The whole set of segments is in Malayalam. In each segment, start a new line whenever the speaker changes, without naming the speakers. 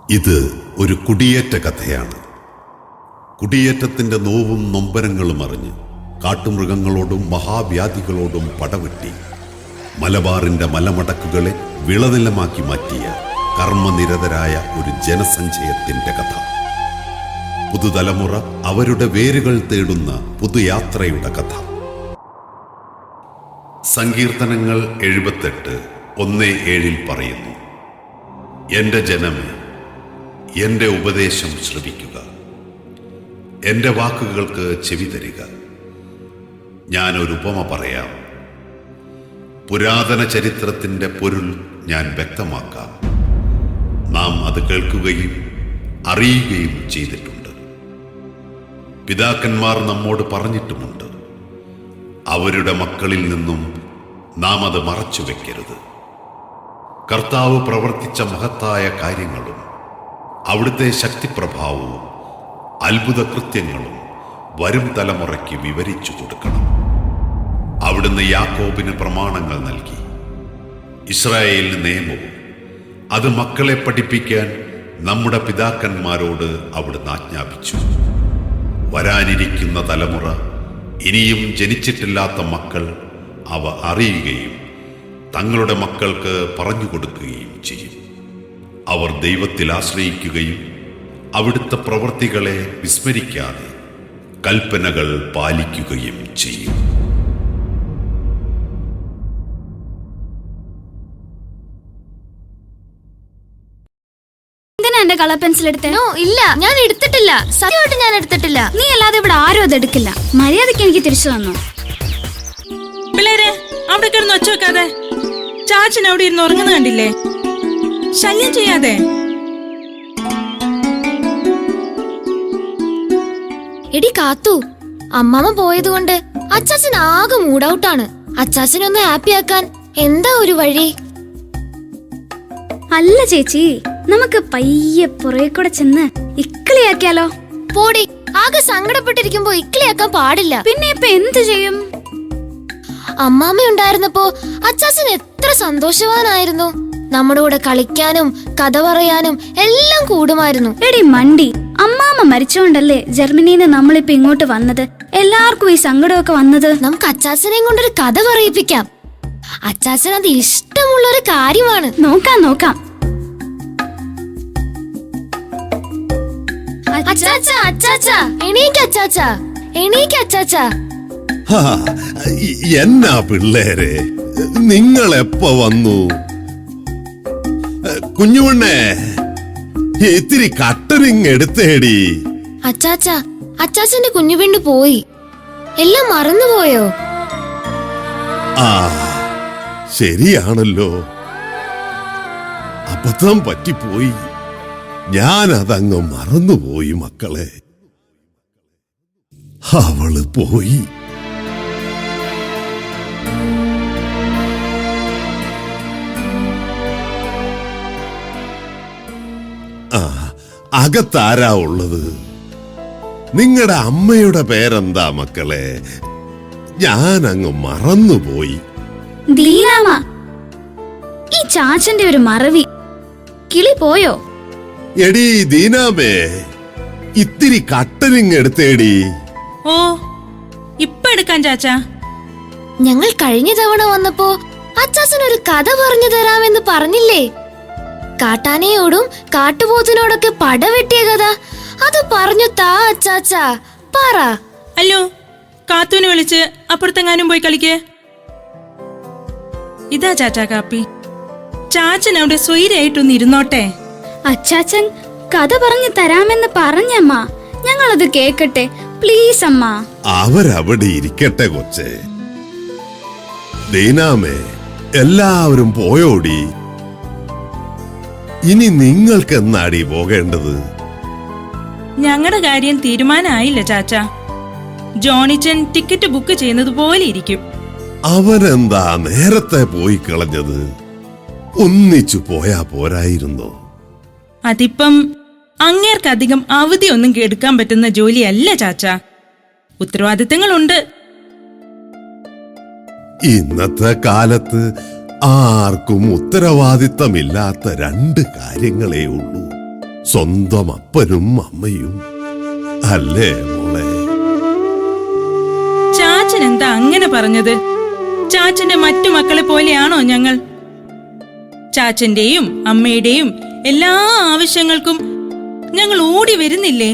ഇത് ഒരു കുടിയേറ്റ കഥയാണ്. കുടിയേറ്റത്തിന്റെ നോവും നൊമ്പരങ്ങളും അറിഞ്ഞ് കാട്ടുമൃഗങ്ങളോടും മഹാവ്യാധികളോടും പടവെട്ടി മലബാറിന്റെ മലമടക്കുകളെ വിളനിലമാക്കി മാറ്റിയ കർമ്മനിരതരായ ഒരു ജനസഞ്ചയത്തിന്റെ കഥ. പുതുതലമുറ അവരുടെ വേരുകൾ തേടുന്ന പുതുയാത്രയുടെ കഥ. സങ്കീർത്തനങ്ങൾ 78:1-7 പറയുന്നു, എന്റെ ജനമേ, എന്റെ ഉപദേശം ശ്രവിക്കുക, എന്റെ വാക്കുകൾക്ക് ചെവി തരിക. ഞാനൊരു ഉപമ പറയാം, പുരാതന ചരിത്രത്തിന്റെ പൊരുൾ ഞാൻ വ്യക്തമാക്കാം. നാം അത് കേൾക്കുകയും അറിയുകയും ചെയ്തിട്ടുണ്ട്. പിതാക്കന്മാർ നമ്മോട് പറഞ്ഞിട്ടുമുണ്ട്. അവരുടെ മക്കളിൽ നിന്നും നാം അത് മറച്ചു വെക്കരുത്. കർത്താവ് പ്രവർത്തിച്ച മഹത്തായ കാര്യങ്ങളും അവിടുത്തെ ശക്തിപ്രഭാവവും അത്ഭുത കൃത്യങ്ങളും വരും തലമുറയ്ക്ക് വിവരിച്ചു കൊടുക്കണം. അവിടുന്ന് യാക്കോബിന് പ്രമാണങ്ങൾ നൽകി, ഇസ്രായേലിന് നിയമവും. അത് മക്കളെ പഠിപ്പിക്കാൻ നമ്മുടെ പിതാക്കന്മാരോട് അവിടുന്ന് ആജ്ഞാപിച്ചു. വരാനിരിക്കുന്ന തലമുറ, ഇനിയും ജനിച്ചിട്ടില്ലാത്ത മക്കൾ അവ അറിയുകയും തങ്ങളുടെ മക്കൾക്ക് പറഞ്ഞു കൊടുക്കുകയും ചെയ്യും. അവർ ദൈവത്തിൽ ആശ്രയിക്കുകയും അവിടുത്തെ പ്രവൃത്തികളെ വിസ്മരിക്കാതെ കൽപ്പനകൾ പാലിക്കുകയും ചെയ്യും.
എന്റെ കളർ പെൻസിൽ എടുത്തേ?
ഇല്ല, ഞാൻ എടുത്തിട്ടില്ല. സത്യമായിട്ട് ഞാൻ എടുത്തിട്ടില്ല.
നീ അല്ലാതെ ഇവിടെ ആരും അത് എടുക്കില്ല. മര്യാദയ്ക്ക് എനിക്ക് തിരിച്ചു തന്നു.
പിള്ളേരെ, അവിടെ കിടന്ന് ഒച്ച വെക്കാതെ. ചാച്ചൻ അവിടെ ഇരുന്ന് ഉറങ്ങുന്ന കണ്ടില്ലേ? ശല്യം ചെയ്യാതെ.
എടി കാത്തു, അമ്മാമ്മ പോയത് കൊണ്ട് അച്ചാച്ചൻ ആകെ മൂഡ് ഔട്ടാണ്. അച്ചാച്ചനൊന്ന് ഹാപ്പി ആക്കാൻ എന്താ ഒരു വഴി?
അല്ല ചേച്ചി, നമുക്ക് പയ്യെ പുറകെ കൂടെ ചെന്ന് ഇക്കിളിയാക്കിയാലോ?
പോടി, ആകെ സങ്കടപ്പെട്ടിരിക്കുമ്പോ ഇക്കിളിയാക്കാൻ പാടില്ല.
പിന്നെ ഇപ്പൊ എന്ത് ചെയ്യും?
അമ്മാമ്മ ഉണ്ടായിരുന്നപ്പോ അച്ചാച്ചൻ എത്ര സന്തോഷവാനായിരുന്നു. നമ്മുടെ കൂടെ കളിക്കാനും കഥ പറയാനും എല്ലാം കൂടുമായിരുന്നു.
എടി മണ്ടി, അമ്മാമ്മ മരിച്ചോണ്ടല്ലേ ജർമ്മനിന്ന് നമ്മളിപ്പോ ഇങ്ങോട്ട് വന്നത്. എല്ലാവർക്കും ഈ സങ്കടമൊക്കെ വന്നത്.
നമുക്ക് അച്ചാച്ചനെയും കൊണ്ടൊരു കഥ പറയിപ്പിക്കാം. അച്ചാച്ചൻ അത് ഇഷ്ടമുള്ളൊരു കാര്യമാണ്.
നോക്കാം.
അച്ചാച്ചാ, അച്ചാച്ചാ, എണീക്ക് അച്ചാച്ചാ, എണീക്ക് അച്ചാച്ചാ.
എന്നാ പിള്ളേരെ, നിങ്ങൾ എപ്പോ വന്നു? കുഞ്ഞുണ്ണേ, ഇത്തിരി കട്ടറിങ് എടുത്തേടി.
അച്ചാച്ചാ, അച്ചാച്ചന്റെ കുഞ്ഞുപെണ്ണ് പോയി. എല്ലാം മറന്നുപോയോ?
ആ, ശരിയാണല്ലോ, അബദ്ധം പറ്റിപ്പോയി. ഞാനതങ്ങ് മറന്നുപോയി മക്കളെ. അവള് പോയി. ആ, അകത്താരാ ഉള്ളത്? നിങ്ങളുടെ അമ്മയുടെ പേരെന്താ മക്കളെ? ഞാനങ്ങ് മറന്നുപോയി.
ദീനാമ. ഈ ചാച്ചന്റെ ഒരു മറവി. കിളി പോയോ?
എടി ദീനാമേ, ഇത്തിരി കട്ടനിങ് എടുത്തേടി.
ഓ, ഇപ്പൊ എടുക്കാൻ ചാച്ചാ.
ഞങ്ങൾ കഴിഞ്ഞ തവണ വന്നപ്പോ അച്ചാച്ചൻ ഒരു കഥ പറഞ്ഞു തരാമെന്ന് പറഞ്ഞില്ലേ? കാട്ടാനയോടും കാട്ടുപോത്തിനോടൊക്കെ പടവെട്ടിയ കഥ. അത് പറഞ്ഞു താ അച്ചാച്ചാ, പറ.
അല്ലോ, കാത്തൂനെ വിളിച്ച് അപ്പുറത്തെങ്ങാനും പോയി കളിക്കേ. ഇതാ ചാച്ചാ കാപ്പി. ചാച്ചൻ അവിടെ സ്വൈരായിട്ടൊന്ന് ഇരുന്നോട്ടെ.
അച്ചാച്ചൻ കഥ പറഞ്ഞു തരാമെന്ന് പറഞ്ഞമ്മ. ഞങ്ങളത് കേക്കട്ടെ പ്ലീസ് അമ്മ.
അവരവിടെ ഇരിക്കട്ടെ കൊച്ചേ. ദീനാമേ, എല്ലാവരും പോയോടി. ഇനി നിങ്ങൾക്ക് എന്നാടി പോകേണ്ടത്?
ഞങ്ങളുടെ കാര്യം തീരുമാനമായില്ല ചാച്ചാ. ജോണിച്ചൻ ടിക്കറ്റ് ബുക്ക് ചെയ്യുന്നത് പോലെ ഇരിക്കും.
അവനെന്താ നേരത്തെ പോയി കളഞ്ഞത്? ഒന്നിച്ചു പോയാ പോരായിരുന്നോ?
അതിപ്പം അങ്ങേർക്കധികം അവധിയൊന്നും എടുക്കാൻ പറ്റുന്ന ജോലിയല്ല ചാച്ചാ. ഉത്തരവാദിത്തങ്ങളുണ്ട്.
ഇന്നത്തെ കാലത്ത് ആർക്കും ഉത്തരവാദിത്തമില്ലാത്ത രണ്ട് കാര്യങ്ങളേ ഉള്ളൂ. സ്വന്തം അപ്പനും അമ്മയും അല്ലേ മോളെ?
ചാച്ചൻ എന്താ അങ്ങനെ പറഞ്ഞത്? ചാച്ചന്റെ മറ്റു മക്കളെ പോലെയാണോ ഞങ്ങൾ? ചാച്ചന്റെയും അമ്മയുടെയും എല്ലാ ആവശ്യങ്ങൾക്കും ഞങ്ങൾ ഓടി വരുന്നില്ലേ?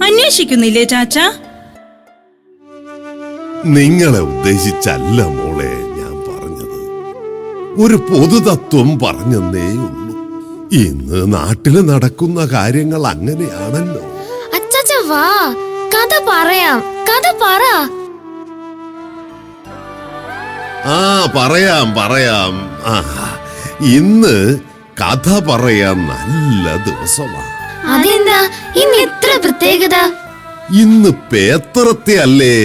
അന്വേഷിക്കുന്നില്ലേ ചാച്ച?
നിങ്ങളെ ഉദ്ദേശിച്ചല്ല മോളെ ഞാൻ പറഞ്ഞത്. ഒരു പൊതുതത്വം പറഞ്ഞെന്നേ ഉള്ളൂ. ഇന്ന് നാട്ടില് നടക്കുന്ന കാര്യങ്ങൾ അങ്ങനെയാണല്ലോ.
അച്ചാച്ച വാ, കഥ പറയാം, കഥ പറ.
പറയാം. ഇന്ന് കഥ പറയാൻ നല്ല ദിവസമാണ്.
അതെന്താ ഇന്ന് ഇത്ര പ്രത്യേകത?
ഇന്ന് പേത്തറത്തെ അല്ലേ?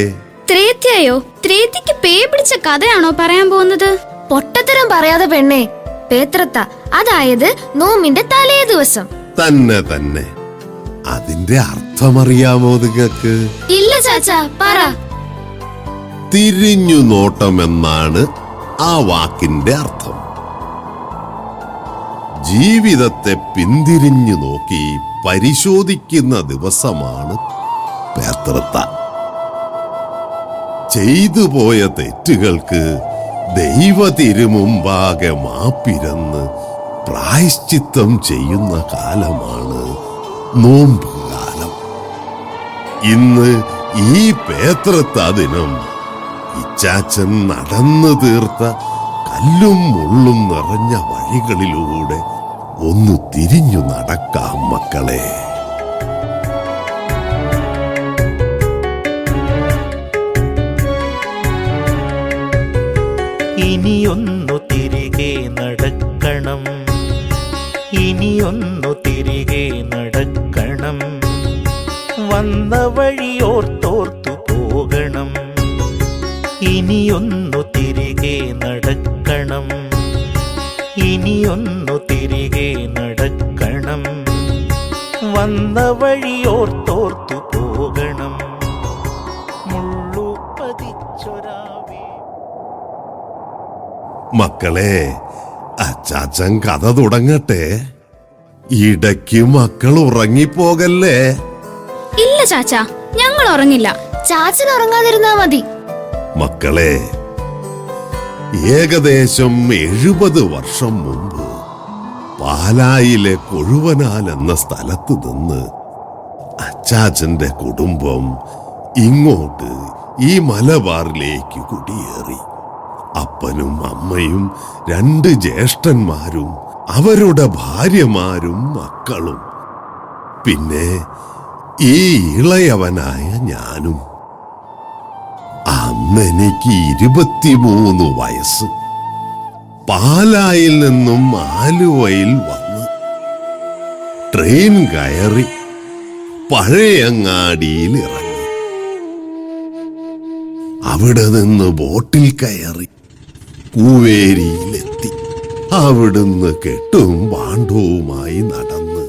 ത്രേത്യയോ? ത്രേത്യക്ക് പേ പിടിച്ച കഥയാണോ പറയാൻ പോകുന്നത്?
പൊട്ടത്തരം പറയാതെ പെണ്ണെ. പേത്രത്ത, അതായത് നോമിന്റെ തലേ ദിവസം.
തന്നെ അതിന്റെ അർത്ഥമറിയാമോ നിങ്ങൾക്ക്?
ഇല്ല ചാച്ച, പറ.
തിരിഞ്ഞു നോട്ടമെന്നാണ് ആ വാക്കിന്റെ അർത്ഥം. ജീവിതത്തെ പിന്തിരിഞ്ഞു നോക്കി പരിശോധിക്കുന്ന ദിവസമാണ് പേത്രത്ത. ചെയ്തു പോയ തെറ്റുകൾക്ക് ദൈവ തിരുമുമ്പാകെ മാപ്പിരന്ന് പ്രായശ്ചിത്തം ചെയ്യുന്ന കാലമാണ് നോമ്പ് കാലം. ഇന്ന് ഈ പേത്രത്ത ദിനം ഇച്ചാച്ചൻ നടന്നു തീർത്ത കല്ലും മുള്ളും നിറഞ്ഞ വഴികളിലൂടെ ഒന്ന് തിരിഞ്ഞു നടക്കാം മക്കളെ.
ഇനിയൊന്നു തിരികെ നടക്കണം, ഇനിയൊന്നു തിരികെ നടക്കണം, വന്ന വഴിയോർത്തോർത്തു പോകണം. ഇനിയൊന്നു തിരികെ നടക്കണം, ഇനിയൊന്നു തിരികെ നടക്കണം, വന്ന വഴിയോർത്തോർത്തു പോകണം. മുള്ളു പതിച്ചൊരാവേ.
മക്കളെ, അച്ചാച്ചൻ കഥ തുടങ്ങട്ടെ. ഇടയ്ക്ക് മക്കൾ ഉറങ്ങിപ്പോകല്ലേ.
ഇല്ല ചാച്ച, ഞങ്ങൾ ഉറങ്ങില്ല.
ചാച്ചൻ ഉറങ്ങാതിരുന്നാ മതി.
മക്കളെ, ഏകദേശം 70 വർഷം മുമ്പ് പാലായിലെ കൊഴുവനാൽ എന്ന സ്ഥലത്ത് നിന്ന് അച്ചാച്ചന്റെ കുടുംബം ഇങ്ങോട്ട് ഈ മലബാറിലേക്ക് കുടിയേറി. അപ്പനും അമ്മയും 2 ജ്യേഷ്ഠന്മാരും അവരുടെ ഭാര്യമാരും മക്കളും, പിന്നെ ഈ ഇളയവനായ ഞാനും. അന്ന് എനിക്ക് 23 വയസ്സ്. പാലായിൽ നിന്നും ആലുവയിൽ വന്ന് ട്രെയിൻ കയറി പഴയങ്ങാടിയിൽ ഇറങ്ങി. അവിടെ നിന്ന് ബോട്ടിൽ കയറി കൂവേരിയിലെത്തി. അവിടുന്ന് കെട്ടും പാണ്ഡവുമായി നടന്ന്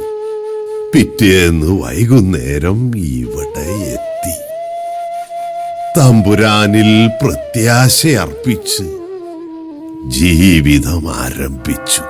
പിറ്റേന്ന് വൈകുന്നേരം ഇവിടെ എത്തി. തമ്പുരാനിൽ പ്രത്യാശയർപ്പിച്ച് ജീവിതം ആരംഭിച്ചു.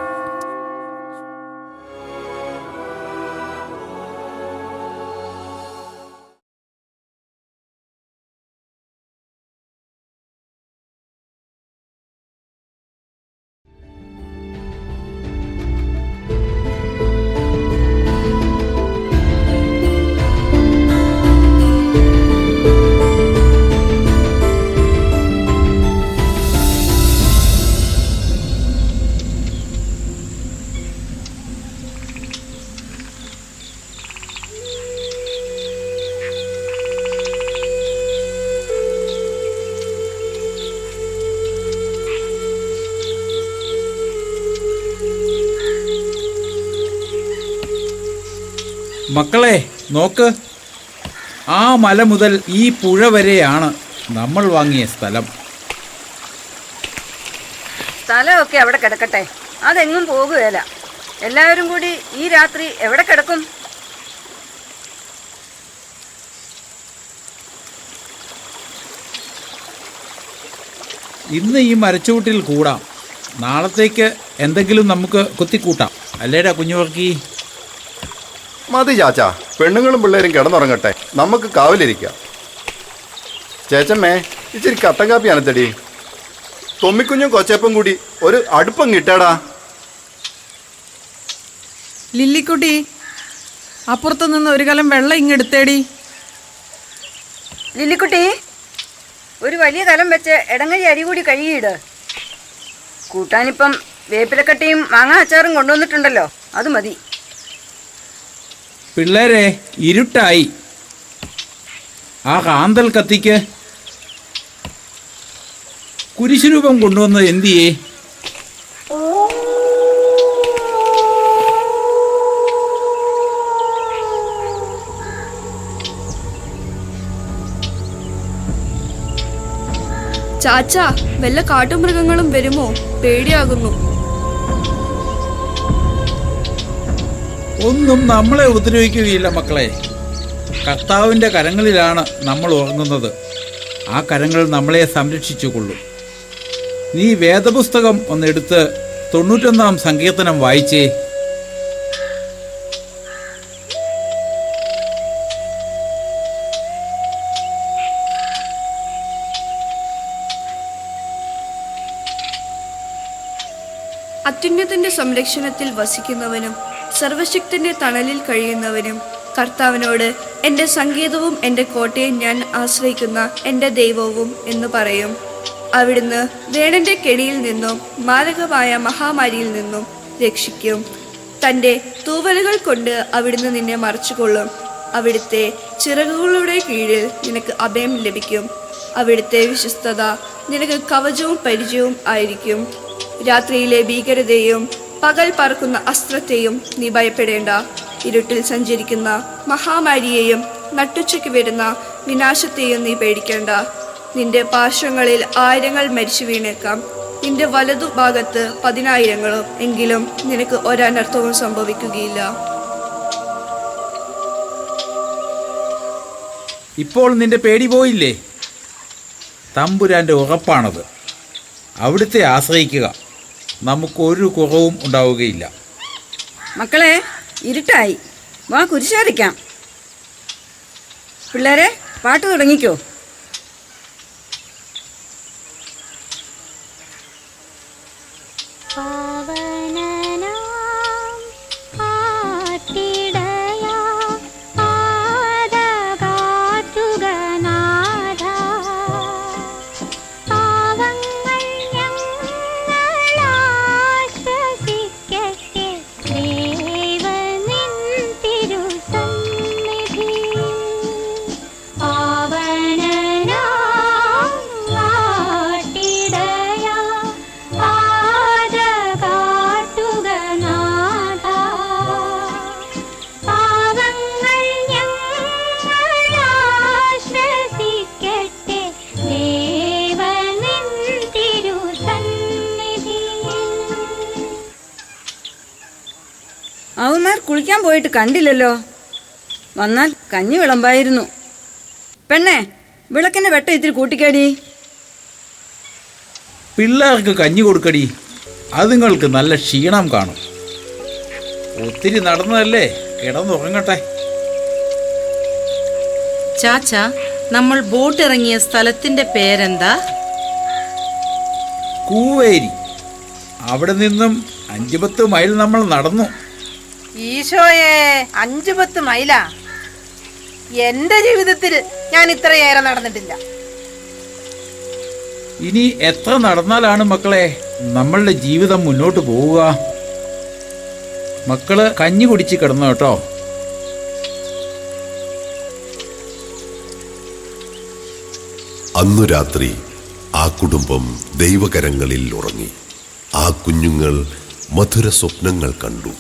മക്കളെ നോക്ക്, ആ മല മുതൽ ഈ പുഴ വരെയാണ് നമ്മൾ വാങ്ങിയ സ്ഥലം.
സ്ഥലമൊക്കെ അവിടെ കിടക്കട്ടെ, അതെങ്ങും പോകുകയില്ല. എല്ലാവരും കൂടി ഈ രാത്രി എവിടെ കിടക്കും?
ഇന്ന് ഈ മരച്ചുവട്ടിൽ കൂടാം, നാളത്തേക്ക് എന്തെങ്കിലും നമുക്ക് കുത്തിക്കൂട്ടാം. അല്ലേടാ കുഞ്ഞുവർക്കി?
മതി ചാച്ചാ, പെണ്ണുങ്ങളും പിള്ളേരും കിടന്നുറങ്ങട്ടെ, നമുക്ക് കാവലിരിക്കാം. ചേച്ചമ്മേ, ഇച്ചിരി കട്ടൻ കാപ്പി അനത്തടി. തൊമ്മിക്കുഞ്ഞും കൊച്ചപ്പം കൂടി ഒരു അടുപ്പം കിട്ടാടാ.
ലില്ലിക്കുട്ടി, അപ്പുറത്തു നിന്ന് ഒരു കലം വെള്ളം ഇങ്ങെടുത്തേടി.
ലില്ലിക്കുട്ടി, ഒരു വലിയ കലം വെച്ച് ഇടങ്ങഴി അരി കൂടി കഴുകിയിട്. കൂട്ടാനിപ്പം വേപ്പിലക്കട്ടിയും മാങ്ങാ അച്ചാറും കൊണ്ടുവന്നിട്ടുണ്ടല്ലോ, അത് മതി.
പിള്ളേരെ, ഇരുട്ടായി. ആ കാന്തൽ കത്തിക്ക്. കുരിശുരൂപം കൊണ്ടുവന്നത് എന്തിയേ?
ചാച്ചാ, വല്ല കാട്ടുമൃഗങ്ങളും വരുമോ? പേടിയാകുന്നു.
ഒന്നും നമ്മളെ ഉപദ്രവിക്കുകയില്ല മക്കളെ. കർത്താവിൻ്റെ കരങ്ങളിലാണ് നമ്മൾ ഉറങ്ങുന്നത്. ആ കരങ്ങൾ നമ്മളെ സംരക്ഷിച്ചുകൊള്ളും. നീ വേദപുസ്തകം ഒന്നെടുത്ത് 91 സങ്കീർത്തനം വായിച്ചേ.
അത്യുന്നതന്റെ സംരക്ഷണത്തിൽ വസിക്കുന്നവനും സർവശക്തന്റെ തണലിൽ കഴിയുന്നവനും കർത്താവിനോട് എൻ്റെ സങ്കേതവും എൻ്റെ കോട്ടയും ഞാൻ ആശ്രയിക്കുന്ന എൻ്റെ ദൈവവും എന്ന് പറയും. അവിടുന്ന് വേടന്റെ കെണിയിൽ നിന്നും മാരകമായ മഹാമാരിയിൽ നിന്നും രക്ഷിക്കും. തൻ്റെ തൂവലുകൾ കൊണ്ട് അവിടുന്ന് നിന്നെ മറച്ചുകൊള്ളും. അവിടുത്തെ ചിറകുകളുടെ കീഴിൽ നിനക്ക് അഭയം ലഭിക്കും. അവിടുത്തെ വിശ്വസ്തത നിനക്ക് കവചവും പരിചയവും ആയിരിക്കും. രാത്രിയിലെ ഭീകരതയും പകൽ പറക്കുന്ന അസ്ത്രത്തെയും നീ ഭയപ്പെടേണ്ട. ഇരുട്ടിൽ സഞ്ചരിക്കുന്ന മഹാമാരിയെയും നട്ടുച്ചയ്ക്ക് വരുന്ന വിനാശത്തെയും നീ പേടിക്കേണ്ട. നിന്റെ പാർശ്വങ്ങളിൽ 1000 മരിച്ചു വീണേക്കാം, നിന്റെ വലതുഭാഗത്ത് 10,000 എങ്കിലും നിനക്ക് ഒരനർത്ഥവും സംഭവിക്കുകയില്ല.
ഇപ്പോൾ നിന്റെ പേടി പോയില്ലേ? തമ്പുരാൻ്റെ ഉറപ്പാണത്. അവിടുത്തെ ആശ്രയിക്കുക, നമുക്കൊരു കുറവും ഉണ്ടാവുകയില്ല.
മക്കളെ, ഇരുട്ടായി, വാ കുരിശാരിക്കാം. പിള്ളേരെ, പാട്ട് തുടങ്ങിക്കോ. അവന്മാർ കുളിക്കാൻ പോയിട്ട് കണ്ടില്ലല്ലോ. വന്നാൽ കഞ്ഞി വിളമ്പായിരുന്നു. പെണ്ണെ, വിളക്കിന്റെ വെട്ടം ഇത്തിരി കൂട്ടിക്കാടി.
പിള്ളേർക്ക് കഞ്ഞി കൊടുക്കടി, അതുങ്ങൾക്ക് നല്ല ക്ഷീണം കാണും. ഒത്തിരി നടന്നതല്ലേ, കിടന്നുറങ്ങട്ടെ.
ചാച്ച, നമ്മൾ ബോട്ട് ഇറങ്ങിയ സ്ഥലത്തിന്റെ പേരെന്താ?
കൂവേരി. അവിടെ നിന്നും 5-10 മൈൽ നമ്മൾ നടന്നു.
ഈശോയെ, 5-10 മൈലാ? എന്റെ ജീവിതത്തിൽ ഞാൻ ഇത്രയേറെ നടന്നിട്ടില്ല.
ഇനി എത്ര നടന്നാലാണ് മക്കളെ നമ്മളുടെ ജീവിതം മുന്നോട്ട് പോവുക? മക്കള് കഞ്ഞി കുടിച്ച് കിടന്നു കേട്ടോ.
അന്നു രാത്രി ആ കുടുംബം ദൈവകരങ്ങളിൽ ഉറങ്ങി. ആ കുഞ്ഞുങ്ങൾ മധുര സ്വപ്നങ്ങൾ കണ്ടു.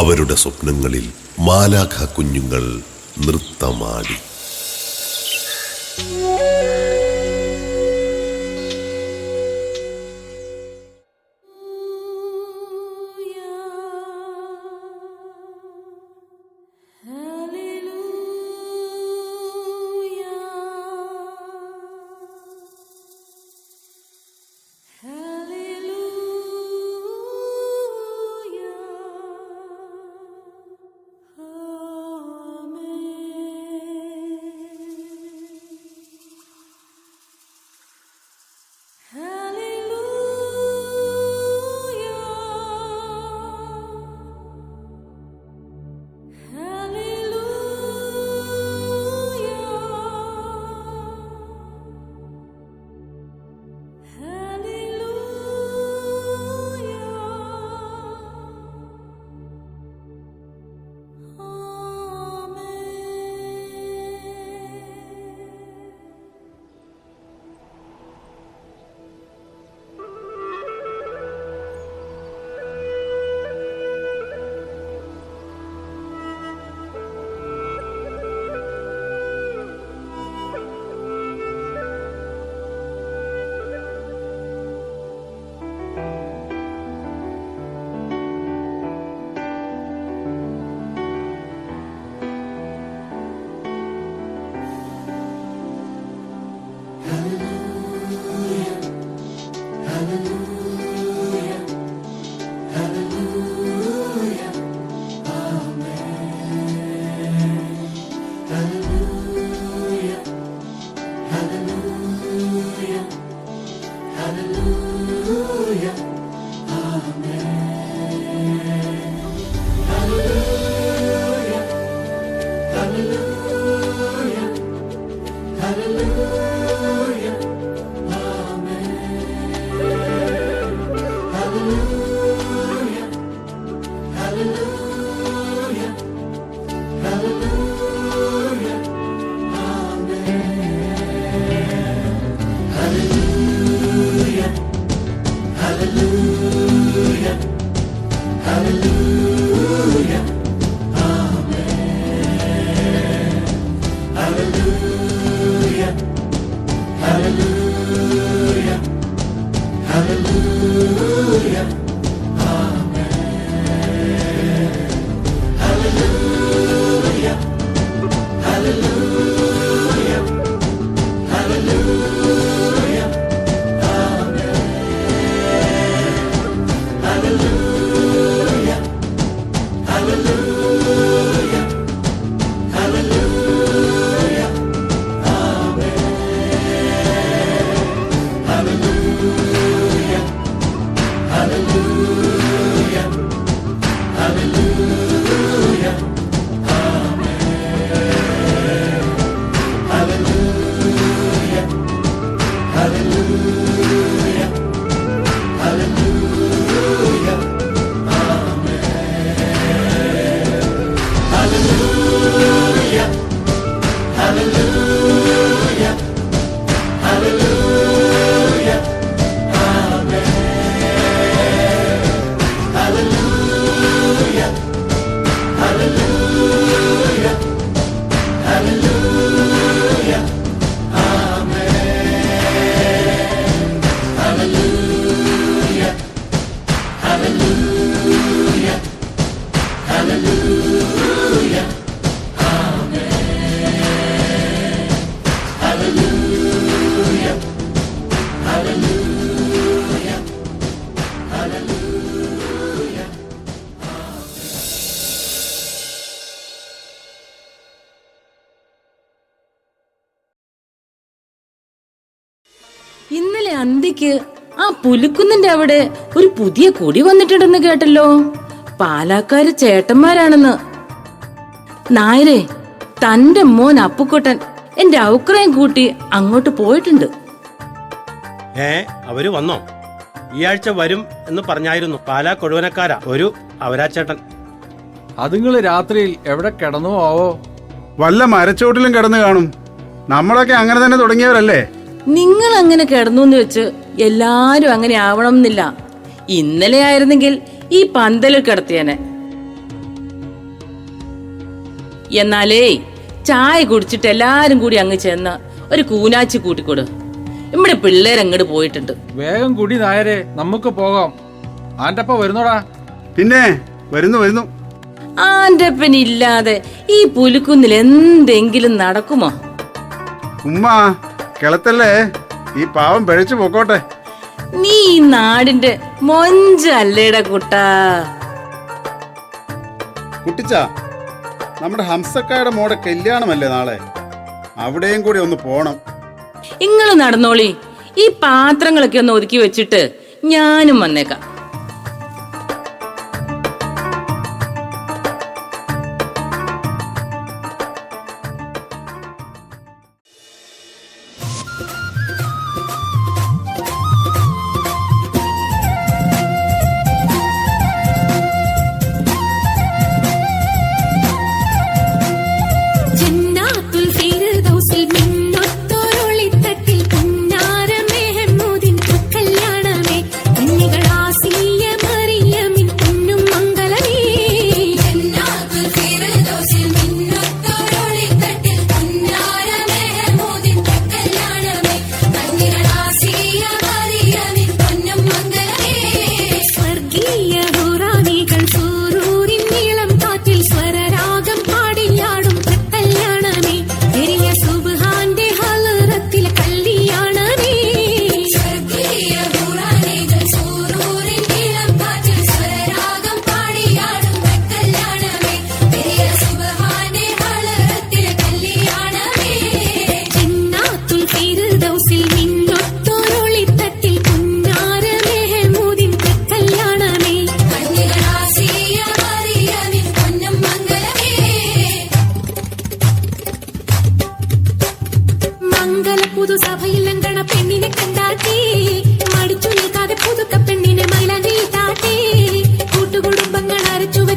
അവരുടെ സ്വപ്നങ്ങളിൽ മാലാഖ കുഞ്ഞുങ്ങൾ നൃത്തമാടി.
ഇന്നലെ അന്തിക്ക് ആ പുലിക്കുന്നിന്റെ അവിടെ ഒരു പുതിയ കൊടി വന്നിട്ടുണ്ടെന്ന് കേട്ടല്ലോ. പാലാക്കാര് ചേട്ടന്മാരാണെന്ന്. നായരെ, തന്റെ മോൻ അപ്പുക്കുട്ടൻ എന്റെ ഔക്രയം കൂട്ടി അങ്ങോട്ട് പോയിട്ടുണ്ട്.
അവര് വന്നോ? ഈ ആഴ്ച വരും എന്ന് പറഞ്ഞായിരുന്നു. പാലാ കൊഴുവനക്കാരാ ഒരു അവരാച്ചേട്ടൻ.
അതുങ്ങള് രാത്രിയിൽ എവിടെ കിടന്നു ആവോ?
വല്ല മരച്ചോട്ടിലും കിടന്നു കാണും. നമ്മളൊക്കെ അങ്ങനെ തന്നെ തുടങ്ങിയവരല്ലേ?
നിങ്ങൾ അങ്ങനെ കിടന്നു എന്ന് വെച്ച് എല്ലാരും അങ്ങനെ ആവണം എന്നില്ല. ഇന്നലെ ആയിരുന്നെങ്കിൽ ഈ പന്തലിൽ കിടത്തിയനെ. എന്നാലേ ചായ കുടിച്ചിട്ട് എല്ലാരും കൂടി അങ്ങ് ചെന്ന് ഒരു കൂനാച്ചി കൂട്ടിക്കൊടു. ഇവിടെ പിള്ളേരങ്ങോട്ട് പോയിട്ടുണ്ട്.
വേഗം കൂടി നായരെ, നമുക്ക് പോകാം. ആന്റപ്പ വരുന്നോടാ?
പിന്നെ വരുന്നു.
ആന്റപ്പനില്ലാതെ ഈ പുലിക്കുന്നിൽ എന്തെങ്കിലും നടക്കുമോ?
ഉമ്മ കിളത്തല്ലേ, ഈ പാവം പിഴച്ചു പോക്കോട്ടെ.
നീ ഈ നാടിന്റെ മൊഞ്ചല്ലേടാ കുട്ടാ.
കുട്ടിച്ച, നമ്മുടെ ഹംസക്കായുടെ മോടെ കല്യാണമല്ലേ നാളെ? അവിടെയും കൂടി ഒന്ന് പോണം.
ഇങ്ങള് നടന്നോളി. ഈ പാത്രങ്ങളൊക്കെ ഒന്ന് ഒതുക്കി വെച്ചിട്ട് ഞാനും വന്നേക്കാം.
കല്യാണമേ, കന്യകളാസി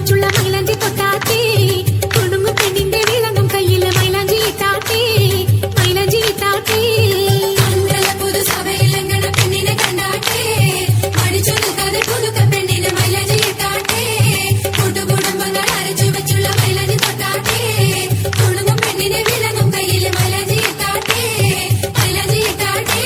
വെച്ചുള്ള മൈലാഞ്ചി തൊട്ടാട്ടേ കുടുങ്ങും പെണ്ണിന്റെ വിളങ്ങും കയ്യില് മൈലാഞ്ചി ഇട്ടാട്ടേ മൈലാഞ്ചി ഇട്ടാട്ടേ പുതുസഭയിലങ്ങണ പെണ്ണിനെ കണ്ടാട്ടേ മടിച്ചു നിൽക്കാതെ പുതുക്ക പെണ്ണിന് മൈലാഞ്ചി ഇട്ടാട്ടേ കൂട്ടുകുടുംബങ്ങൾ അരച്ചു വെച്ചുള്ള മൈലാഞ്ചി തൊട്ടാട്ടേ കുടുങ്ങും പെണ്ണിനെ വിളങ്ങും കയ്യില് മൈലാഞ്ചി ഇട്ടാട്ടേ മൈലാഞ്ചി ഇട്ടാട്ടേ.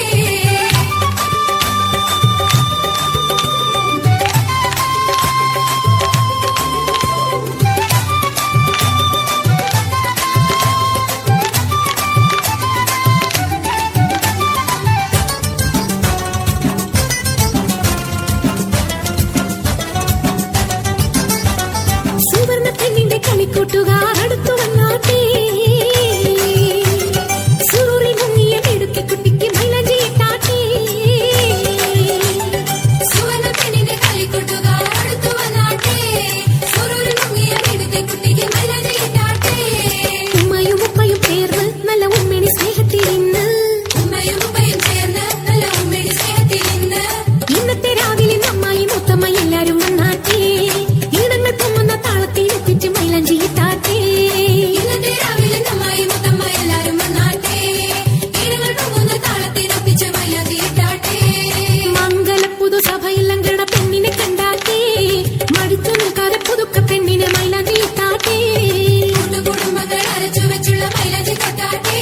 സുവർണ പെണ്ണിന്റെ കളിക്കൂട്ടുകാർ അടുത്തു വന്നാട്ടേ സുറൂറിൽ മുങ്ങിയ മിടുക്കി കുട്ടിക്ക് മൈലാഞ്ചി ഇട്ടാട്ടേ സുവർണ പെണ്ണിന്റെ കളിക്കൂട്ടുകാർ അടുത്തു വന്നാട്ടേ സുറൂറിൽ മുങ്ങിയ മിടുക്കി കുട്ടിക്ക് മൈലാഞ്ചി ഇട്ടാട്ടേ. ഉമ്മയും ഉപ്പയും ചേർന്ന് നല്ല ഉമ്മണി സ്നേഹത്തിൽ ഇന്ന് ഉമ്മയും ഉപ്പയും ചേർന്ന് നല്ല ഉമ്മണി സ്നേഹത്തിൽ ഇന്ന് ഇന്നത്തെ രാവിലെ അമ്മായി മുത്തമ്മ എല്ലാരും വന്നാട്ടേ ഈണങ്ങൾ പൊങ്ങുന്ന താളത്തിൽ എത്തിച്ച് മൈലാഞ്ചി ഇട്ടാട്ടേ. ഇന്നത്തെ രാവിലെ അമ്മായി മുത്തമ്മ എല്ലാരും വന്നാട്ടേ ഈണങ്ങൾ പൊങ്ങുന്ന താളത്തിൽ എത്തിച്ച് മൈലാഞ്ചി ഇട്ടാട്ടേ. മംഗല പുതുസഭയിൽ അങ്കണ പെണ്ണിനെ കണ്ടാട്ടേ മടിച്ചു നിൽക്കാതെ പുതുക്ക പെണ്ണിനെ മൈലാഞ്ചി ഇട്ടാട്ടേ കുടുംബങ്ങൾ അരച്ചു വെച്ചുള്ള മൈലാഞ്ചി തൊട്ടാട്ടേ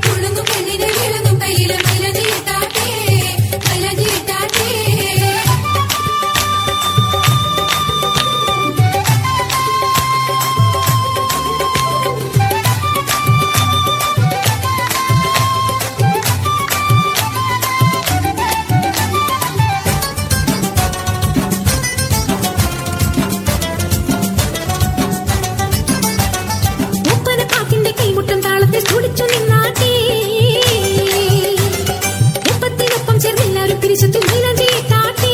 കുടുങ്ങും പെണ്ണിനെ വിളങ്ങും കയ്യില് മൈലാഞ്ചി ഇട്ടാട്ടേ മൈലാഞ്ചി ഇട്ടാട്ടേ. ഒപ്പന പാട്ടിന്റെ കൈമുട്ടം താളത്തിൽ തുടിച്ചു നിന്നാട്ടേ ഒപ്പത്തിനൊപ്പം ചേർന്നെല്ലാരും പിരിച്ചെത്തി മൈലാഞ്ചി ഇട്ടാട്ടേ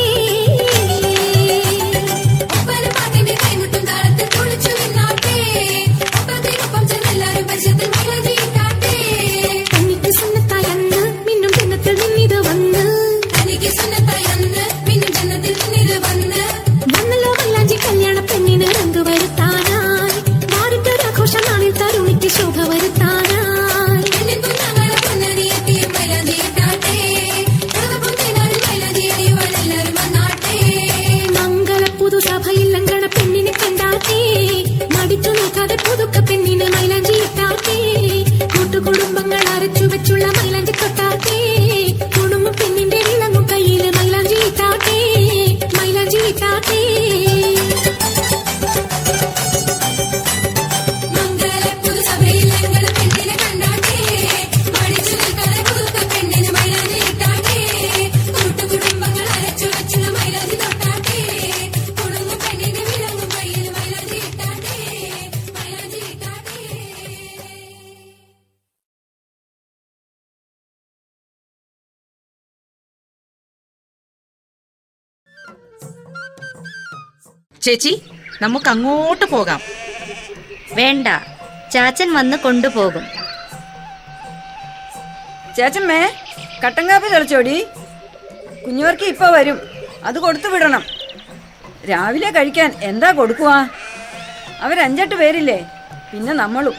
ഒപ്പന പാട്ടിന്റെ കൈമുട്ടം താളത്തിൽ തുടിച്ചു നിന്നാട്ടേ ഒപ്പത്തിനൊപ്പം ചേർന്നെല്ലാരും പിരിച്ചെത്തി മൈലാഞ്ചി ഇട്ടാട്ടേ. കണ്ണിക്ക് സുന്നത്തായി അന്ന് മിന്നും ജന്നത്തിൽ നിന്നിത് വന്ന് കണ്ണിക്ക് സുന്നത്തായി അന്ന് മിന്നും ജന്നത്തിൽ നിന്നിത് വന്ന് വന്നല്ലോ മൈലാഞ്ചി കല്യാണ പെണ്ണിന് റങ്ക് വരുത്താനായി മാറിട്ടൊരാഘോഷ നാളിൽ തരുണിക്ക് ശോഭ വരുത്താനായി മംഗള പുതുസഭയിൽ അങ്കണ പെണ്ണിനെ കണ്ടാട്ടേ മടിച്ചു നോക്കാതെ പുതുക്ക പെണ്ണിന് മൈലാഞ്ചി ഇട്ടാട്ടേ കൂട്ടുകുടുംബങ്ങൾ അരച്ചു വെച്ചുള്ള മൈലാഞ്ചി തൊട്ടാട്ടേ കുടുംബം പെണ്ണിന്റെ വിളങ്ങും കയ്യില് മൈലാഞ്ചി ഇട്ടാട്ടേ മൈലാഞ്ചി ഇട്ടാട്ടേ. മംഗള പുതുസഭയിൽ അങ്കണ പെണ്ണിനെ കണ്ടാട്ടേ മടിച്ചു നിൽക്കാതെ പുതുക്ക പെണ്ണിന് മൈലാഞ്ചി ഇട്ടാട്ടേ കൂട്ടുകുടുംബങ്ങൾ അരച്ചു വെച്ചുള്ള മൈലാഞ്ചി തൊട്ടാട്ടേ കുടുംബം പെണ്ണിന്റെ വിളങ്ങും കയ്യില് മൈലാഞ്ചി ഇട്ടാട്ടേ മൈലാഞ്ചി ഇട്ടാട്ടേ.
ചേച്ചി നമുക്ക് അങ്ങോട്ട് പോകാം.
വേണ്ട, ചാച്ചൻ വന്ന് കൊണ്ടുപോകും.
ചേച്ചമ്മേ കട്ടൻ കാപ്പി തെളിച്ചോടി. കുഞ്ഞുവർക്ക് ഇപ്പൊ വരും, അത് കൊടുത്തു വിടണം. രാവിലെ കഴിക്കാൻ എന്താ കൊടുക്കുവാ? അവരഞ്ചെട്ട് പേരില്ലേ, പിന്നെ നമ്മളും.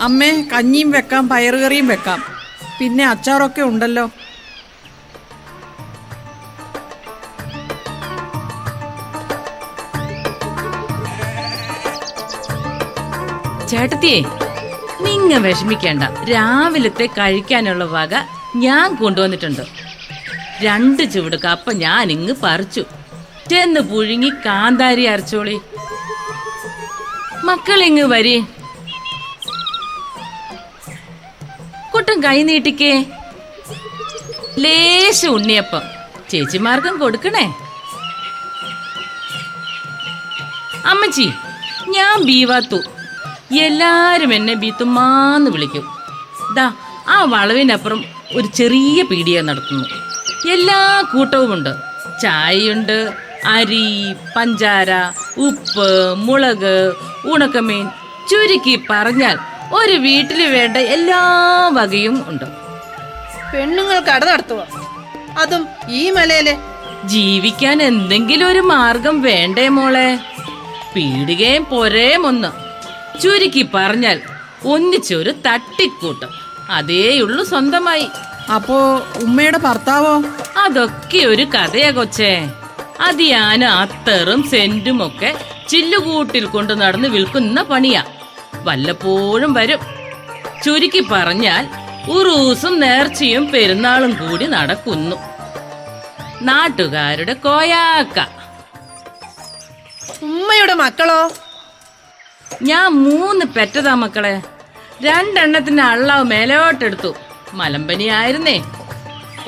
അമ്മേ കഞ്ഞിയും വെക്കാം പയറുകറിയും വെക്കാം, പിന്നെ അച്ചാറൊക്കെ ഉണ്ടല്ലോ.
ചേട്ടത്തിയേ, നിങ്ങ വിഷമിക്കേണ്ട. രാവിലത്തെ കഴിക്കാനുള്ള വക ഞാൻ കൊണ്ടുവന്നിട്ടുണ്ട്. 2 ചുവട് കപ്പ ഞാൻ ഇങ്ങ് പറിച്ചു. ചെന്ന് പുഴുങ്ങി കാന്താരി അരച്ചോളി. മക്കളിങ്ങ് വരി. കുട്ടൻ കൈ നീട്ടിക്കേ. ലേശ ഉണ്ണിയപ്പം ചേച്ചിമാർക്കും കൊടുക്കണേ. അമ്മച്ചി, ഞാൻ ബീവാത്തു. എല്ലാരും എന്നെ ബീത്തുമ്മാന്ന് വിളിക്കും. ദാ ആ വളവിനപ്പുറം ഒരു ചെറിയ പീടിക നടത്തുന്നു. എല്ലാ കൂട്ടവുമുണ്ട്. ചായയുണ്ട്, അരി, പഞ്ചാര, ഉപ്പ്, മുളക്, ഉണക്കമീൻ, ചുരുക്കി പറഞ്ഞാൽ ഒരു വീട്ടിൽ വേണ്ട എല്ലാ വകയും ഉണ്ട്.
പെണ്ണുങ്ങൾ കട നടത്തുക, അതും ഈ മലയില്.
ജീവിക്കാൻ എന്തെങ്കിലും ഒരു മാർഗം വേണ്ടേ മോളെ? പീടികയും പൊരയും ഒന്ന്. ചുരുക്കി പറഞ്ഞാൽ ഒന്നിച്ചൊരു തട്ടിക്കൂട്ടം. അതേയുള്ളു സ്വന്തമായി.
അപ്പോ ഉമ്മയുടെ ഭർത്താവോ?
അതൊക്കെ ഒരു കഥയാ കൊച്ചേ. അത് ഞാൻ അത്തറും സെന്റും ഒക്കെ ചില്ലുകൂട്ടിൽ കൊണ്ട് നടന്ന് വിൽക്കുന്ന പണിയാ. വല്ലപ്പോഴും വരും. ചുരുക്കി പറഞ്ഞാൽ ഉറൂസും നേർച്ചയും പെരുന്നാളും കൂടി നടക്കുന്നു. നാട്ടുകാരുടെ കോയാക്ക.
ഉമ്മയുടെ മക്കളോ?
ഞാൻ 3 പെറ്റതാ മക്കളെ. 2 എണ്ണത്തിന് അള്ളാവ് മേലോട്ടെടുത്തു. മലമ്പനിയായിരുന്നേ.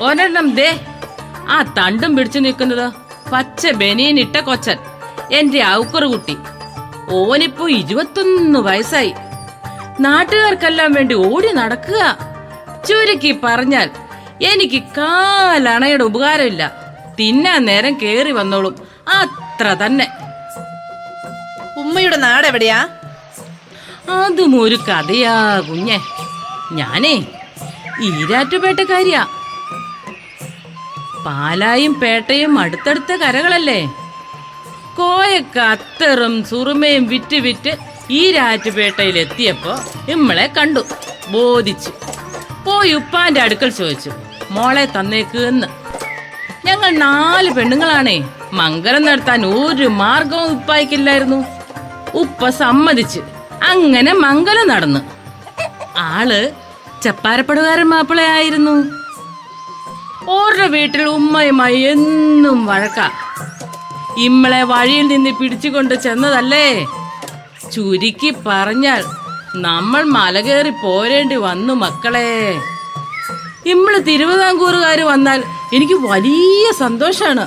ഒരെണ്ണം ദേ ആ തണ്ടും പിടിച്ചു നിൽക്കുന്നത് പച്ച ബനിയനിട്ട കൊച്ചൻ, എന്റെ ഔക്കറ് കുട്ടി. ഓനിപ്പോ 21 വയസ്സായി. നാട്ടുകാർക്കെല്ലാം വേണ്ടി ഓടി നടക്കുക. ചുരുക്കി പറഞ്ഞാൽ എനിക്ക് കാലണയുടെ ഉപകാരമില്ല. തിന്നാൻ നേരം കേറി വന്നോളും, അത്ര തന്നെ.
ഉമ്മയുടെ നാട് എവിടെയാ?
അതും ഒരു കഥയാ കുഞ്ഞെ. ഞാനേ ഈരാറ്റുപേട്ടക്കാരിയാ. പാലായും പേട്ടയും അടുത്തടുത്ത കരകളല്ലേ. കോയക്ക അത്തറും സുറുമയും വിറ്റ് വിറ്റ് ഈരാറ്റുപേട്ടയിൽ എത്തിയപ്പോ ഇമ്മളെ കണ്ടു, ബോധിച്ചു. പോയി ഉപ്പാന്റെ അടുക്കൽ ചോദിച്ചു, മോളെ തന്നേക്ക് എന്ന്. ഞങ്ങൾ 4 പെണ്ണുങ്ങളാണേ. മംഗലം നടത്താൻ ഒരു മാർഗവും ഉപ്പായിക്കില്ലായിരുന്നു. ഉപ്പ സമ്മതിച്ച്. അങ്ങനെ മംഗലം നടന്നു. ആള് ചപ്പാരപ്പടുകാരൻ മാപ്പിളയായിരുന്നു. ഓരുടെ വീട്ടിൽ ഉമ്മയുമായി എന്നും വഴക്ക. ഇമ്മളെ വഴിയിൽ നിന്ന് പിടിച്ചുകൊണ്ട് ചെന്നതല്ലേ. ചുരുക്കി പറഞ്ഞാൽ നമ്മൾ മലകേറി പോരേണ്ടി വന്നു മക്കളെ. ഇമ്മള് തിരുവിതാംകൂറുകാര് വന്നാൽ എനിക്ക് വലിയ സന്തോഷാണ്.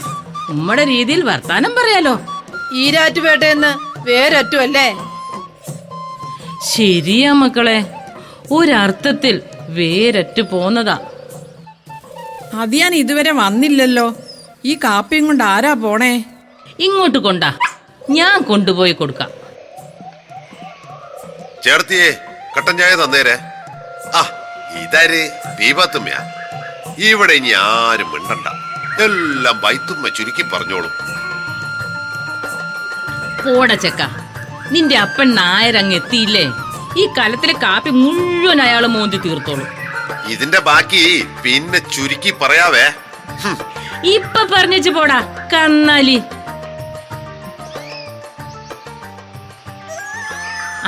ഉമ്മയുടെ രീതിയിൽ വർത്താനം പറയാലോ.
ഈരാറ്റുപേട്ടയെന്ന് വേരറ്റുമല്ലേ?
ശരിയാ മക്കളെ, ഒരർത്ഥത്തിൽ വേരറ്റു പോന്നതാ.
അത് ഞാൻ ഇതുവരെ വന്നില്ലല്ലോ. ഈ കാപ്പിയും കൊണ്ട് ആരാ പോണേ?
ഇങ്ങോട്ട് കൊണ്ടാ, ഞാൻ കൊണ്ടുപോയി കൊടുക്കാം.
ചേർത്തിയേ കട്ടൻ ചായ തന്നേരെ. ആ ഇതാര് ദീപത്തുമ്മയാ. ഇവിടെ ഇനി ആരും മിണ്ടണ്ട, എല്ലാം വൈത്തുമ്മ ചുരുക്കി പറഞ്ഞോളും.
പോട ചെക്ക, നിന്റെ അപ്പൻ നായരങ്ങ് എത്തിയില്ലേ. ഈ കലത്തിലെ കാപ്പി മുഴുവൻ അയാള് മോന്തി തീർത്തോളൂ.
ഇതിന്റെ ബാക്കി പിന്നെ ചുരുക്കി പറയാവേ.
ഇപ്പൊ പറഞ്ഞു പോടാ കന്നാലി.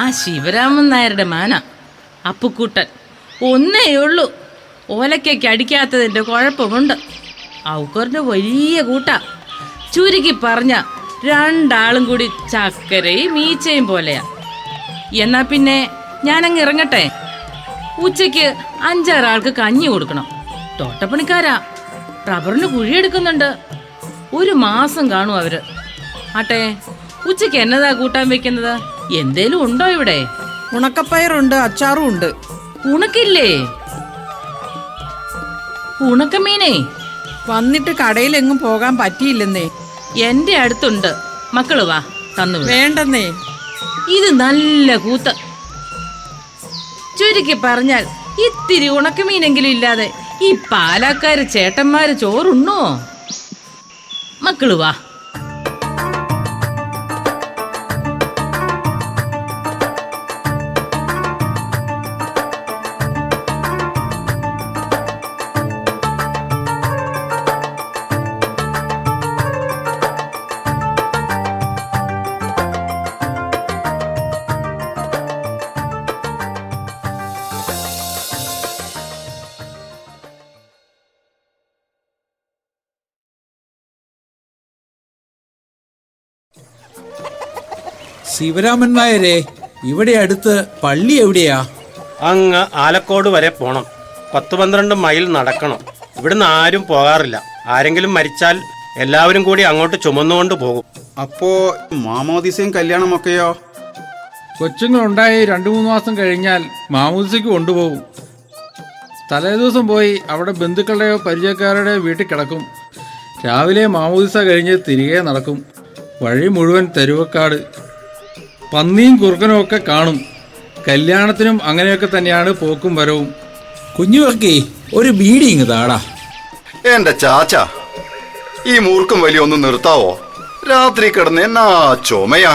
ആ ശിവരാമൻ നായരുടെ മാന അപ്പുക്കുട്ടൻ ഒന്നേയുള്ളൂ. ഓലക്കയ്ക്ക് അടിക്കാത്തതിന്റെ കുഴപ്പമുണ്ട്. ഔക്കറിന്റെ വലിയ കൂട്ടാ. ചുരുക്കി പറഞ്ഞ 2 ആളും കൂടി ചക്കരയും മീച്ചയും പോലെയാ. എന്നാ പിന്നെ ഞാനങ്ങ് ഇറങ്ങട്ടെ. ഉച്ചയ്ക്ക് 5-6 ആൾക്ക് കഞ്ഞി കൊടുക്കണം. തോട്ടപ്പണിക്കാരാ, റബ്ബറിന് കുഴിയെടുക്കുന്നുണ്ട്. 1 മാസം കാണും അവര്. ആട്ടെ, ഉച്ചയ്ക്ക് എന്നതാ കൂട്ടാൻ വെക്കുന്നത്? എന്തേലും ഉണ്ടോ ഇവിടെ?
ഉണക്കപ്പയറുണ്ട്, അച്ചാറും ഉണ്ട്.
ഉണക്കില്ലേ? ഉണക്കമീനേ
വന്നിട്ട് കടയിലെങ്ങും പോകാൻ പറ്റിയില്ലെന്നേ.
എന്റെ അടുത്തുണ്ട്. മക്കള് വാ, തന്നു.
വേണ്ടെന്നേ.
ഇത് നല്ല കൂത്ത്. ചുരുക്കി പറഞ്ഞാൽ ഇത്തിരി ഉണക്കമീനെങ്കിലും ഇല്ലാതെ ഈ പാലക്കാര് ചേട്ടന്മാര് ചോറുണ്ണോ? മക്കള് വാ.
ശിവരാമൻ നായരെ, ഇവിടെ അടുത്ത് പള്ളി എവിടെയാ?
അങ്ങ് ആലക്കോട് വരെ പോണം. 10-12 മൈൽ നടക്കണം. ഇവിടുന്ന് ആരും പോകാറില്ല. ആരെങ്കിലും മരിച്ചാൽ എല്ലാവരും കൂടി അങ്ങോട്ട് ചുമന്നുകൊണ്ട് പോകും.
അപ്പോ മാമോദിസയും കല്യാണമൊക്കെയോ?
കൊച്ചുങ്ങളുണ്ടായി 2-3 മാസം കഴിഞ്ഞാൽ മാമൂദിസയ്ക്ക് കൊണ്ടുപോകും. തലേദിവസം പോയി അവിടെ ബന്ധുക്കളുടെയോ പരിചയക്കാരുടെയോ വീട്ടിൽ കിടക്കും. രാവിലെ മാമൂദിസ കഴിഞ്ഞ് തിരികെ നടക്കും. വഴി മുഴുവൻ തെരുവക്കാട്, പന്നിയും കുറുക്കനും ഒക്കെ കാണും. കല്യാണത്തിനും അങ്ങനെയൊക്കെ തന്നെയാണ് പോക്കും വരവും. കുഞ്ഞുവക്കേ, ഒരു ബീഡി ഇങ്ങ് താടാ.
എന്റെ ചാച്ച, ഈ മൂർഖം വലിയ ഒന്ന് നിർത്താവോ? രാത്രി കിടന്ന് എന്നാ ചുമയാ.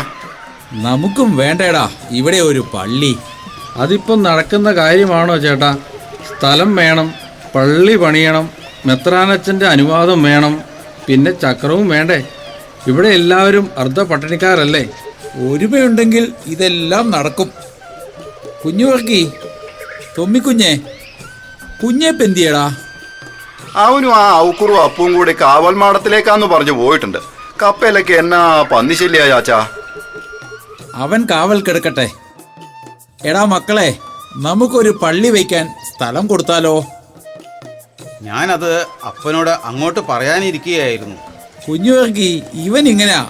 നമുക്കും വേണ്ടേടാ ഇവിടെ ഒരു പള്ളി.
അതിപ്പം നടക്കുന്ന കാര്യമാണോ ചേട്ടാ? സ്ഥലം വേണം, പള്ളി പണിയണം, മെത്രാനച്ഛൻ്റെ അനുവാദം വേണം, പിന്നെ ചക്രവും വേണ്ടേ? ഇവിടെ എല്ലാവരും അർദ്ധ പട്ടിണിക്കാരല്ലേ?
ഒരുമയുണ്ടെങ്കിൽ ഇതെല്ലാം നടക്കും. കുഞ്ഞുവർക്കി, തൊമ്മിക്കുഞ്ഞെ, കുഞ്ഞേപ്പെന്തിയടാ?
അവനും ആ ഔക്കുറും അപ്പവും കൂടി കാവൽ മാടത്തിലേക്കാന്ന് പറഞ്ഞു പോയിട്ടുണ്ട്. കപ്പയിലൊക്കെ എന്നാ പന്നിശല്യ ചാച്ചാ.
അവൻ കാവൽ കിടക്കട്ടെ. എടാ മക്കളെ, നമുക്കൊരു പള്ളി വയ്ക്കാൻ സ്ഥലം കൊടുത്താലോ?
ഞാനത് അപ്പനോട് അങ്ങോട്ട് പറയാനിരിക്കുകയായിരുന്നു.
കുഞ്ഞുവർക്കി, ഇവൻ ഇങ്ങനെയാ,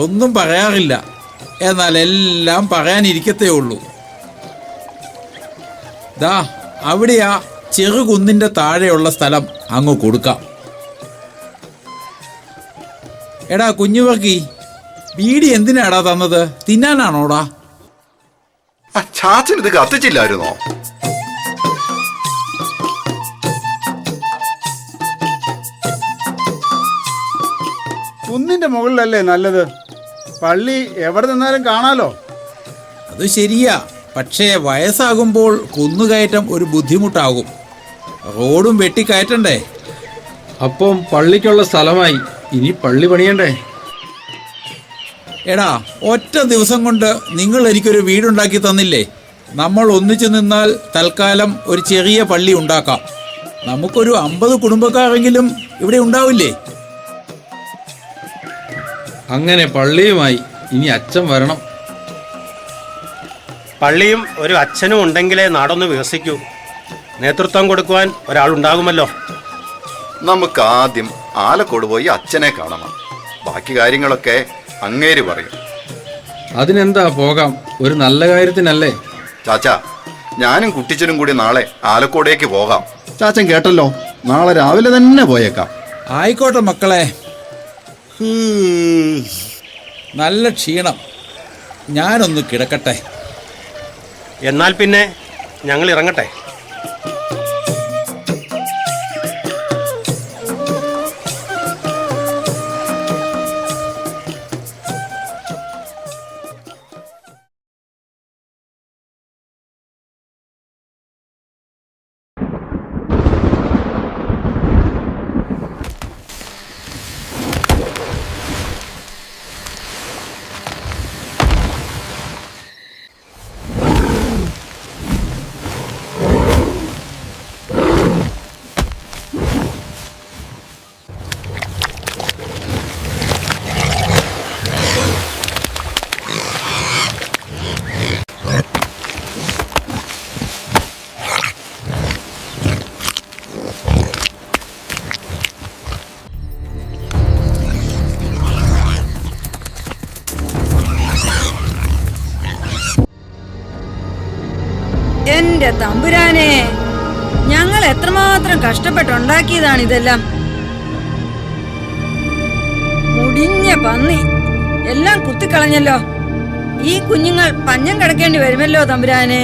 ഒന്നും പറയാറില്ല, എന്നാൽ എല്ലാം പറയാനിരിക്കത്തേ ഉള്ളൂ. ദാ അവിടെയാ ചെറുകുന്നിന്റെ താഴെയുള്ള സ്ഥലം അങ്ങ് കൊടുക്കാം. എടാ കുഞ്ഞുവർക്കി, ബീഡി എന്തിനാടാ തന്നത്? തിന്നാനാണോടാ?
ചാച്ചൻ ഇത് കത്തിച്ചില്ലായിരുന്നോ?
കുന്നിന്റെ മുകളിലല്ലേ നല്ലത്? പള്ളി എവിടെ നിന്നാലും കാണാലോ.
അത് ശരിയാ, പക്ഷേ വയസ്സാകുമ്പോൾ കുന്നുകയറ്റം ഒരു ബുദ്ധിമുട്ടാകും. റോഡും വെട്ടിക്കയറ്റണ്ടേ?
അപ്പം പള്ളിക്കുള്ള സ്ഥലമായി, ഇനി പള്ളി പണിയണ്ടേ?
എടാ, ഒറ്റ ദിവസം കൊണ്ട് നിങ്ങൾ എനിക്കൊരു വീടുണ്ടാക്കി തന്നില്ലേ? നമ്മൾ ഒന്നിച്ചു നിന്നാൽ തൽക്കാലം ഒരു ചെറിയ പള്ളി ഉണ്ടാക്കാം. നമുക്കൊരു 50 കുടുംബക്കാരെങ്കിലും ഇവിടെ ഉണ്ടാവില്ലേ?
അങ്ങനെ പള്ളിയുമായി ഇനി അച്ഛൻ വരണം.
പള്ളിയും ഒരു അച്ഛനും ഉണ്ടെങ്കിലേ നാടൊന്ന് വികസിക്കൂ. നേതൃത്വം കൊടുക്കുവാൻ ഒരാളുണ്ടാകുമല്ലോ.
നമുക്ക് ആദ്യം ആലക്കോട് പോയി അച്ഛനെ കാണണം. ബാക്കി കാര്യങ്ങളൊക്കെ അങ്ങേര് പറയും.
അതിനെന്താ, പോകാം, ഒരു നല്ല കാര്യത്തിനല്ലേ?
ചാച്ചാ, ഞാനും കുട്ടിച്ചനും കൂടി നാളെ ആലക്കോടേക്ക് പോകാം. ചാച്ചൻ കേട്ടല്ലോ, നാളെ രാവിലെ തന്നെ പോയേക്കാം.
ആയിക്കോട്ടെ മക്കളെ. നല്ല ക്ഷീണം, ഞാനൊന്ന് കിടക്കട്ടെ.
എന്നാൽ പിന്നെ ഞങ്ങൾ ഇറങ്ങട്ടെ.
എന്റെ തമ്പുരാനെ, ഞങ്ങൾ എത്രമാത്രം കഷ്ടപ്പെട്ടുണ്ടാക്കിയതാണ് ഇതെല്ലാം. മുടിഞ്ഞ പന്നി എല്ലാം കുത്തിക്കളഞ്ഞല്ലോ. ഈ കുഞ്ഞുങ്ങൾ പഞ്ഞം കിടക്കേണ്ടി വരുമല്ലോ തമ്പുരാനെ.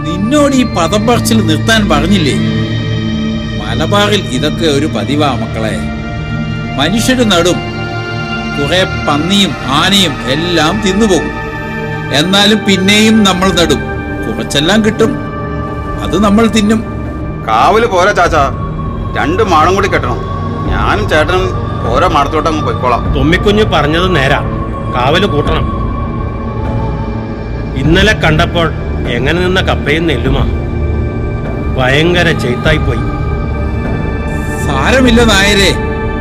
നിന്നോട് ഈ പദം പറച്ചിൽ നിർത്താൻ പറഞ്ഞില്ലേ? മലബാറിൽ ഇതൊക്കെ ഒരു പതിവാ മക്കളെ. മനുഷ്യര് നടും, കുറെ പന്നിയും ആനയും എല്ലാം തിന്നുപോകും. എന്നാലും പിന്നെയും നമ്മൾ നടും, കുറച്ചെല്ലാം കിട്ടും, അത് നമ്മൾ തിന്നും.
കാവല് പോരാ ചാച്ചാ, 2 മാടം കൂടി കെട്ടണം. ഞാനും ചേട്ടനും ഓരോ മാടത്തോട്ട് അങ്ങ് പോയിക്കോളാം.
തൊമ്മിക്കുഞ്ഞ് പറഞ്ഞത് നേരാ, കാവല് കൂട്ടണം. ഇന്നലെ കണ്ടപ്പോൾ എങ്ങനെ നിന്ന കപ്പയും നെല്ലുമാ ഭയങ്കര ചെയ്ത്തായിപ്പോയി.
സാരമില്ല നായരെ,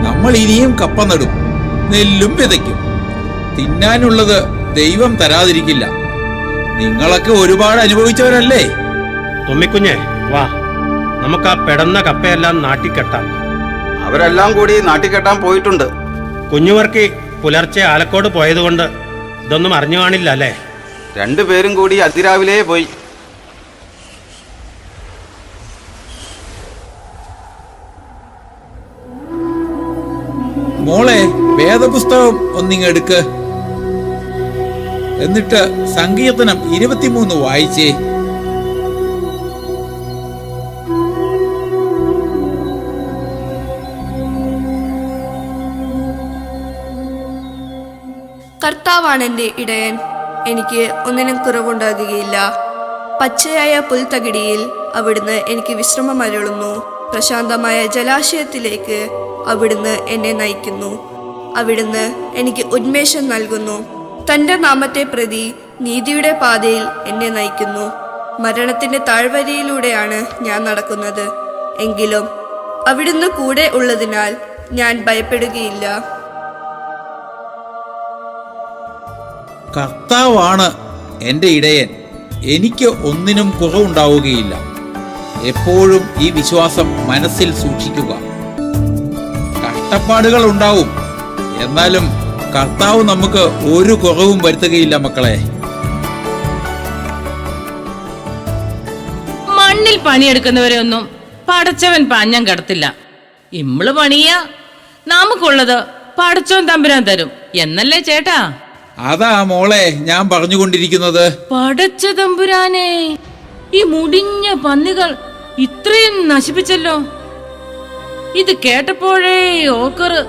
നമ്മൾ ഇനിയും കപ്പ നടും, നെല്ലും വിതയ്ക്കും. തിന്നാനുള്ളത് ദൈവം തരാതിരിക്കില്ല. നിങ്ങളൊക്കെ ഒരുപാട് അനുഭവിച്ചവരല്ലേ?
തൊമ്മിക്കുഞ്ഞെ വാ, നമുക്ക് ആ പെടന്ന കപ്പയെല്ലാം നാട്ടിക്കെട്ടാം.
അവരെല്ലാം കൂടി നാട്ടിക്കെട്ടാൻ പോയിട്ടുണ്ട്.
കുഞ്ഞുവർക്കി പുലർച്ചെ ആലക്കോട് പോയതുകൊണ്ട് ഇതൊന്നും അറിഞ്ഞു കാണില്ല അല്ലേ?
2 പേരും കൂടി അതിരാവിലെ പോയി.
മോളെ, വേദപുസ്തകം ഒന്നിങ്ങെടുക്ക്. എന്നിട്ട് സങ്കീർത്തനം 23 വായിച്ചേ.
കർത്താവാണ് എൻ്റെ ഇടയൻ, എനിക്ക് ഒന്നിനും കുറവുണ്ടാകുകയില്ല. പച്ചയായ പുൽത്തകിടിയിൽ അവിടുന്ന് എനിക്ക് വിശ്രമം അരുളുന്നു. പ്രശാന്തമായ ജലാശയത്തിലേക്ക് അവിടുന്ന് എന്നെ നയിക്കുന്നു. അവിടുന്ന് എനിക്ക് ഉന്മേഷം നൽകുന്നു. തൻ്റെ നാമത്തെ പ്രതി നീതിയുടെ പാതയിൽ എന്നെ നയിക്കുന്നു. മരണത്തിൻ്റെ താഴ്വരയിലൂടെയാണ് ഞാൻ നടക്കുന്നത്, എങ്കിലും അവിടുന്ന് കൂടെ ഉള്ളതിനാൽ ഞാൻ ഭയപ്പെടുകയില്ല.
കർത്താവാണ് എൻ്റെ ഇടയൻ, എനിക്ക് ഒന്നിനും കുറവുണ്ടാവുകയില്ല. എപ്പോഴും ഈ വിശ്വാസം മനസ്സിൽ സൂക്ഷിക്കുക. കഷ്ടപ്പാടുകൾ ഉണ്ടാവും, എന്നാലും കർത്താവ് നമുക്ക് ഒരു കുറവും വരുത്തുകയില്ല മക്കളെ.
മണ്ണിൽ പണിയെടുക്കുന്നവരെ ഒന്നും പടച്ചവൻ പഞ്ഞം കിടത്തില്ല. ഇമ്മള് പണിയാ, നമുക്കുള്ളത് പടച്ചോൻ തമ്പുരാൻ തരും എന്നല്ലേ ചേട്ടാ?
അതാ മോളെ ഞാൻ പറഞ്ഞുകൊണ്ടിരിക്കുന്നത്.
പടച്ച തമ്പുരാനെ, ഈ മുടിഞ്ഞ പന്നികൾ ഇത്രയും നശിപ്പിച്ചല്ലോ. ഇത് കേട്ടപ്പോഴേ ഓക്കറ്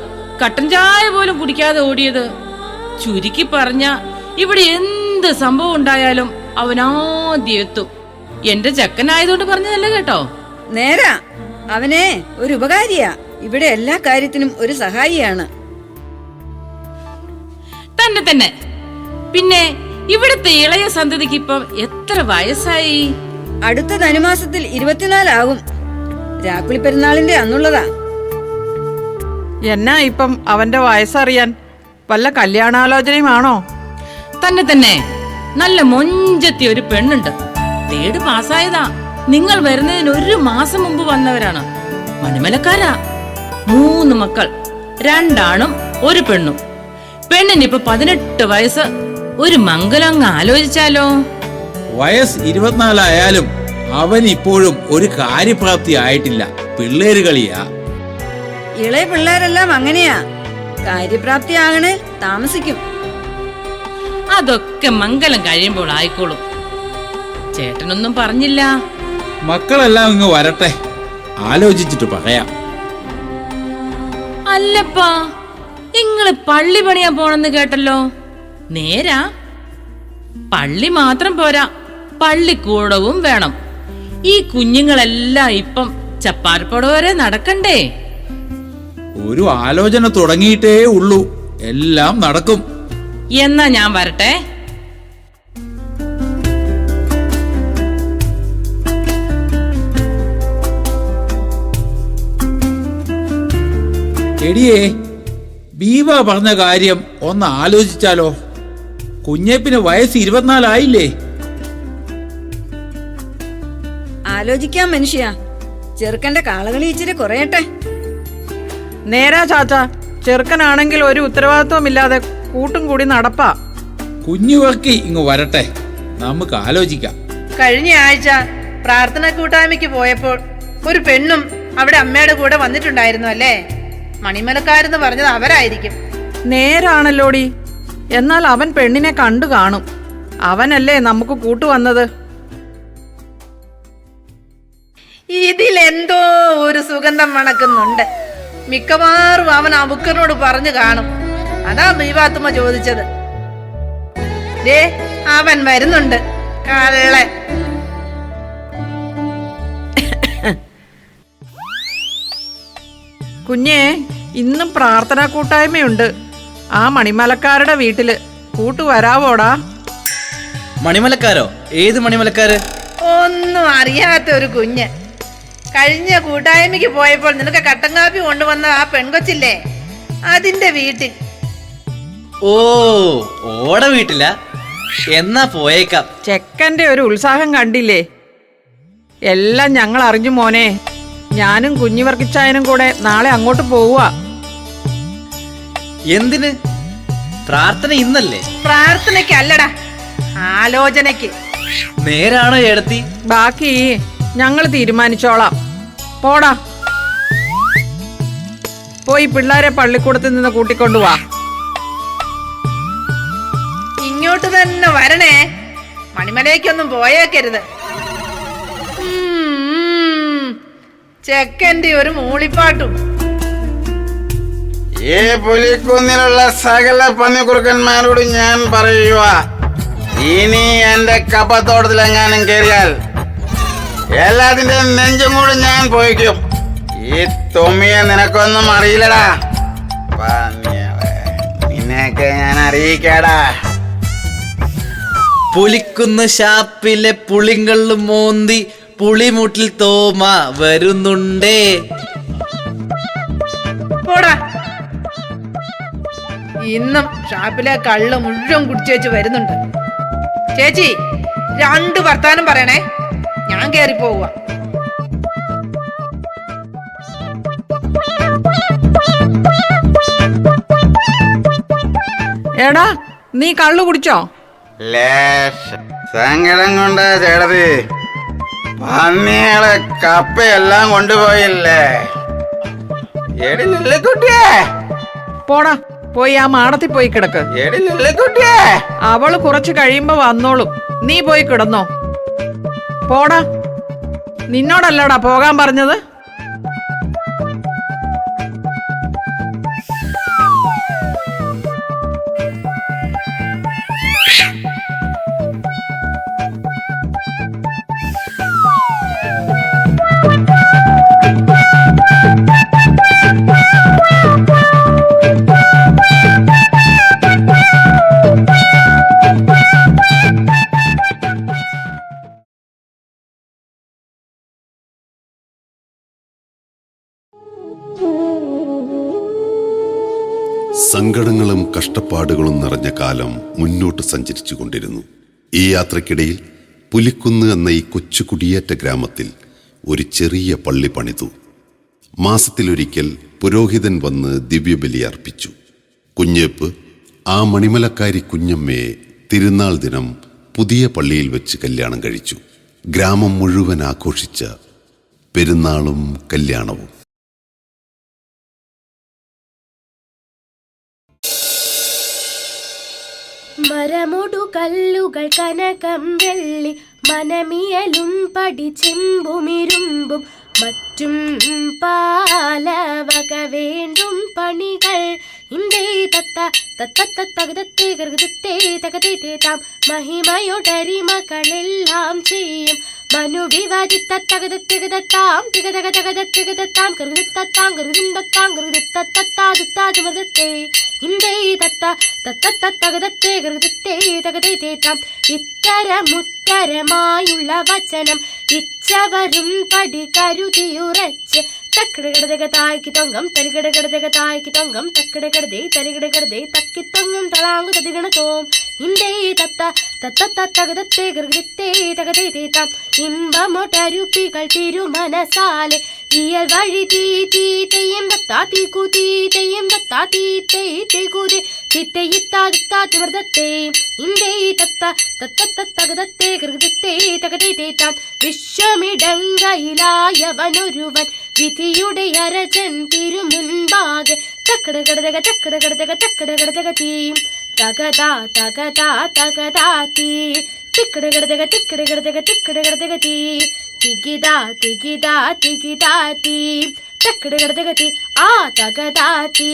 കട്ടൻ ചായ പോലും കുടിക്കാതെ ഓടിയത്. ചുരുക്കി പറഞ്ഞ ഇവിടെ എന്ത് സംഭവം ഉണ്ടായാലും അവനാദ്യം എത്തും. എന്റെ ചെക്കനായതുകൊണ്ട് പറഞ്ഞതല്ല കേട്ടോ.
നേരാ, അവനെ ഒരു ഉപകാരിയാ. ഇവിടെ എല്ലാ കാര്യത്തിനും ഒരു സഹായിയാണ്.
തന്നെ തന്നെ. പിന്നെ ഇവിടുത്തെ ഇളയ സന്തതിക്ക് ഇപ്പം എത്ര വയസ്സായി?
അടുത്ത ധനുമാസത്തിൽ 24 ആകും. രാക്കുളി പെരുന്നാളിന്റെ അന്നുള്ളതാ.
എന്നാ ഇപ്പം അവന്റെ വയസ്സറിയാൻ വല്ല കല്യാണാലോചനയുമാണോ?
തന്നെ തന്നെ. നല്ല മൊഞ്ചത്തി ഒരു പെണ്ണുണ്ട്. 3rd പാസ്സായതാ. നിങ്ങൾ വരുന്നതിന് 1 മാസം മുമ്പ് വന്നവരാണ്. മണിമലക്കാരാ. 3 മക്കൾ, 2 ആണും 1 പെണ്ണും. പെണ്ണിനിപ്പൊ 18 വയസ്സ്. ഒരു മംഗലം അങ്ങ് ആലോചിച്ചാലോ?
വയസ്സ് 24 ആയാലും അവൻ ഇപ്പോഴും ഒരു കാര്യപ്രാപ്തി ആയിട്ടില്ല. പിള്ളേര് കളിയാ.
ഇളയ പിള്ളേരെല്ലാം അങ്ങനെയാ. കാര്യപ്രാപ്തി ആകണേ താമസിക്കും.
അതൊക്കെ മംഗലം കഴിയുമ്പോൾ ആയിക്കോളും. ചേട്ടനൊന്നും പറഞ്ഞില്ല.
മക്കളെല്ലാം ഇങ്ങ് വരട്ടെ, ആലോചിച്ചിട്ട് പറയാം.
അല്ലപ്പാ, നിങ്ങള് പള്ളി പണിയാൻ പോണെന്ന് കേട്ടല്ലോ. നേരാ? പള്ളി മാത്രം പോരാ, പള്ളിക്കൂടവും വേണം. ഈ കുഞ്ഞുങ്ങളെല്ലാം ഇപ്പം ചപ്പാർപ്പട വരെ നടക്കണ്ടേ?
ഒരു ആലോചന തുടങ്ങിയിട്ടേ ഉള്ളൂ, എല്ലാം നടക്കും.
എന്നാ ഞാൻ വരട്ടെ.
എടിയേ, ബീവ പറഞ്ഞ കാര്യം ഒന്ന് ആലോചിച്ചാലോ? കുഞ്ഞേപ്പിന് വയസ്സ് 24 ആയില്ലേ?
ആലോചിക്കാം മനുഷ്യ. ചെറുക്കന്റെ കാളകളി ഇച്ചിരി കുറയട്ടെ.
നേരാ ചാച്ച, ചെറുക്കനാണെങ്കിൽ ഒരു ഉത്തരവാദിത്വം ഇല്ലാതെ കൂട്ടും കൂടി നടപ്പാ.
കുഞ്ഞുവർക്കി ഇങ്ങ് വരട്ടെ, നമുക്ക് ആലോചിക്കാം.
കഴിഞ്ഞ ആഴ്ച പ്രാർത്ഥന കൂട്ടായ്മയ്ക്ക് പോയപ്പോൾ ഒരു പെണ്ണും അവിടെ അമ്മയുടെ കൂടെ വന്നിട്ടുണ്ടായിരുന്നു അല്ലേ? മണിമലക്കാരെന്ന് പറഞ്ഞത് അവരായിരിക്കും.
നേരാണല്ലോടി. എന്നാൽ അവൻ പെണ്ണിനെ കണ്ടു കാണും. അവനല്ലേ നമുക്ക് കൂട്ടുവന്നത്.
ഇതിലെന്തോ ഒരു സുഗന്ധം മണക്കുന്നുണ്ട്. മിക്കവാറും അവൻ ആ ബുക്കറിനോട് പറഞ്ഞു കാണും. അതാ ബീവാത്തുമ്മ ചോദിച്ചത്. ദേ, അവൻ വരുന്നുണ്ട്, കള്ളൻ.
കുഞ്ഞേ, ഇന്നും പ്രാർത്ഥനാ കൂട്ടായ്മയുണ്ട്. ആ മണിമലക്കാരുടെ വീട്ടില് കൂട്ടുവരാവോടാ?
മണിമലക്കാരോ? ഏത് മണിമലക്കാര്?
ഒന്നും അറിയാത്ത ഒരു കുഞ്ഞ്. കഴിഞ്ഞ കൂട്ടായ്മയ്ക്ക് പോയപ്പോൾ നിനക്ക് കട്ടൻ കാപ്പി കൊണ്ടുവന്ന ആ പെൺകൊച്ചില്ലേ, അതിന്റെ വീട്ടിൽ.
ഓ, ഓട വീട്ടില? എന്നാ പോയേക്കാം.
ചെക്കന്റെ ഒരു ഉത്സാഹം കണ്ടില്ലേ? എല്ലാം ഞങ്ങൾ അറിഞ്ഞു മോനെ. ഞാനും കുഞ്ഞിവർക്കിച്ചായനും കൂടെ നാളെ അങ്ങോട്ട് പോവുക.
എന്തിന്? പ്രാർത്ഥന ഇന്നല്ലേ?
പ്രാർത്ഥനയ്ക്കല്ലടാ, ആലോചനയ്ക്ക്.
നേരാണോ ഏടത്തി?
ബാക്കി ഞങ്ങൾ തീരുമാനിച്ചോളാം. പോടാ, പോയി പിള്ളേരെ പള്ളിക്കൂടത്തിൽ നിന്ന് കൂട്ടിക്കൊണ്ടുവാ.
ഇങ്ങോട്ട് തന്നെ വരണേ, മണിമലയ്ക്കൊന്നും പോയേക്കരുത്. ചെക്കൻ്റെ ഒരു മൂളിപ്പാട്ടും.
ഈ പുലിക്കുന്നിലുള്ള സകല പന്നിക്കുറുക്കന്മാരോട് ഞാൻ പറയുക, ഇനി എന്റെ കപ്പത്തോട്ടത്തിലെങ്ങാനും കയറിയാൽ എല്ലാത്തിന്റെ നെഞ്ചും കൂടി ഞാൻ പോയിക്കും. ഈ തൊമ്മിയെ നിനക്കൊന്നും അറിയില്ലടാ. നിന്നെയൊക്കെ ഞാൻ അറിയിക്കാടാ.
പുലിക്കുന്ന് ഷാപ്പിലെ പുളിങ്കള്ളും മോന്തി പുളിമുട്ടിൽ തോമ വരുന്നുണ്ടേ.
പോടാ. ഇന്നും ഷാപ്പിലെ കള്ള് മുഴുവൻ കുടിച്ചേച്ച് വരുന്നുണ്ട്. ചേച്ചി, 2 വർത്താനം പറയണേ, ഞാൻ കേറി പോവുക.
എടാ, നീ കള്ളു കുടിച്ചോ?
സങ്കടം കൊണ്ട് ചേട്ടത്തി, പന്നികളെ കപ്പയെല്ലാം കൊണ്ടുപോയില്ലേ. കുട്ടിയെ
പോടാ, പോയി ആ മാടത്തിൽ പോയി കിടക്ക്.
കുട്ടിയെ
അവള് കുറച്ച് കഴിയുമ്പോ വന്നോളും. നീ പോയി കിടന്നോ. പോടാ, നിന്നോടല്ലടാ പോകാൻ പറഞ്ഞത്.
സങ്കടങ്ങളും കഷ്ടപ്പാടുകളും നിറഞ്ഞ കാലം മുന്നോട്ട് സഞ്ചരിച്ചു കൊണ്ടിരുന്നു. ഈ യാത്രക്കിടയിൽ പുലിക്കുന്ന് എന്ന ഈ കൊച്ചു കുടിയേറ്റ ഗ്രാമത്തിൽ ഒരു ചെറിയ പള്ളി പണിതു. മാസത്തിലൊരിക്കൽ പുരോഹിതൻ വന്ന് ദിവ്യബലി അർപ്പിച്ചു. കുഞ്ഞേപ്പ് ആ മണിമലക്കാരി കുഞ്ഞമ്മയെ തിരുനാൾ ദിനം പുതിയ പള്ളിയിൽ വെച്ച് കല്യാണം കഴിച്ചു. ഗ്രാമം മുഴുവൻ ആഘോഷിച്ച പെരുന്നാളും കല്യാണവും.
മരമൊടു കല്ലുകൾ കനകം വെള്ളി മനമിയലും പടിച്ചെമ്പുമിരുമ്പും മറ്റും പാലവക വേണ്ടും പണികൾ ഇന്തേ തത്ത തത്തത്തകതത്തെ ഗർഗത്തെ തകതേ താം മഹിമയൊടരിമകളെല്ലാം ചെയ്യും മനുവിവാദിത്തകതത്തികതാം തികതകതകതത്തികതാം കൃതത്താം കൃതിന്തത്താം കൃതിത്തത്താതുത്താതുമൃതത്തെ ഇന്തേ തത്ത തത്തത്തകതത്തെ ഗർഗത്തെ തകതേ താം ഇത്തരമുത്തരമായുള്ള വചനം ഇച്ചവരും പടി കരുതിയുറച്ച് തക്കിടകിടതക തായ്ക്ക് തൊങ്കം തരികിടകിടതക തായ്ക്ക് തൊങ്കം തക്കിടകിടതേ തരികിടകിടതേ തക്കി തൊങ്ങും തളാങ്കു തതികണത്തോം ഇന്തേ തത്ത തത്തത്തകതത്തെ ഗർഗത്തെ തകതേ താം ഇമ്പമൊട്ടരുപ്പികൾ തിരുമനസാലെ ഇയൽ വഴി തീ തീ തെയ്യം തത്താ തീക്കു തീ തെയ്യം തത്താ തീ തെയ് തെയ്കൂതെ തിത്തയിത്താതിത്താതിമൃതത്തെ ഇന്തേ തത്ത തത്തത്തകതത്തെ ഗർഗത്തെ തകതേ താം വിശ്വമിടങ്കയിലായവനൊരുവൻ വിധിയുടെ അരജൻ തിരുമുൻപാകെ തക്കടകടതക തക്കടകടതക തക്കടകടതക തീ തകതാ തകതാ തകതാ തീ തിക്കടകടതക തിക്കടകടതക തിക്കടകടതക തീ തികിതാ തികിതാ തികിതാ തീ തക്കടകടതക തീ ആ തകതാ തീ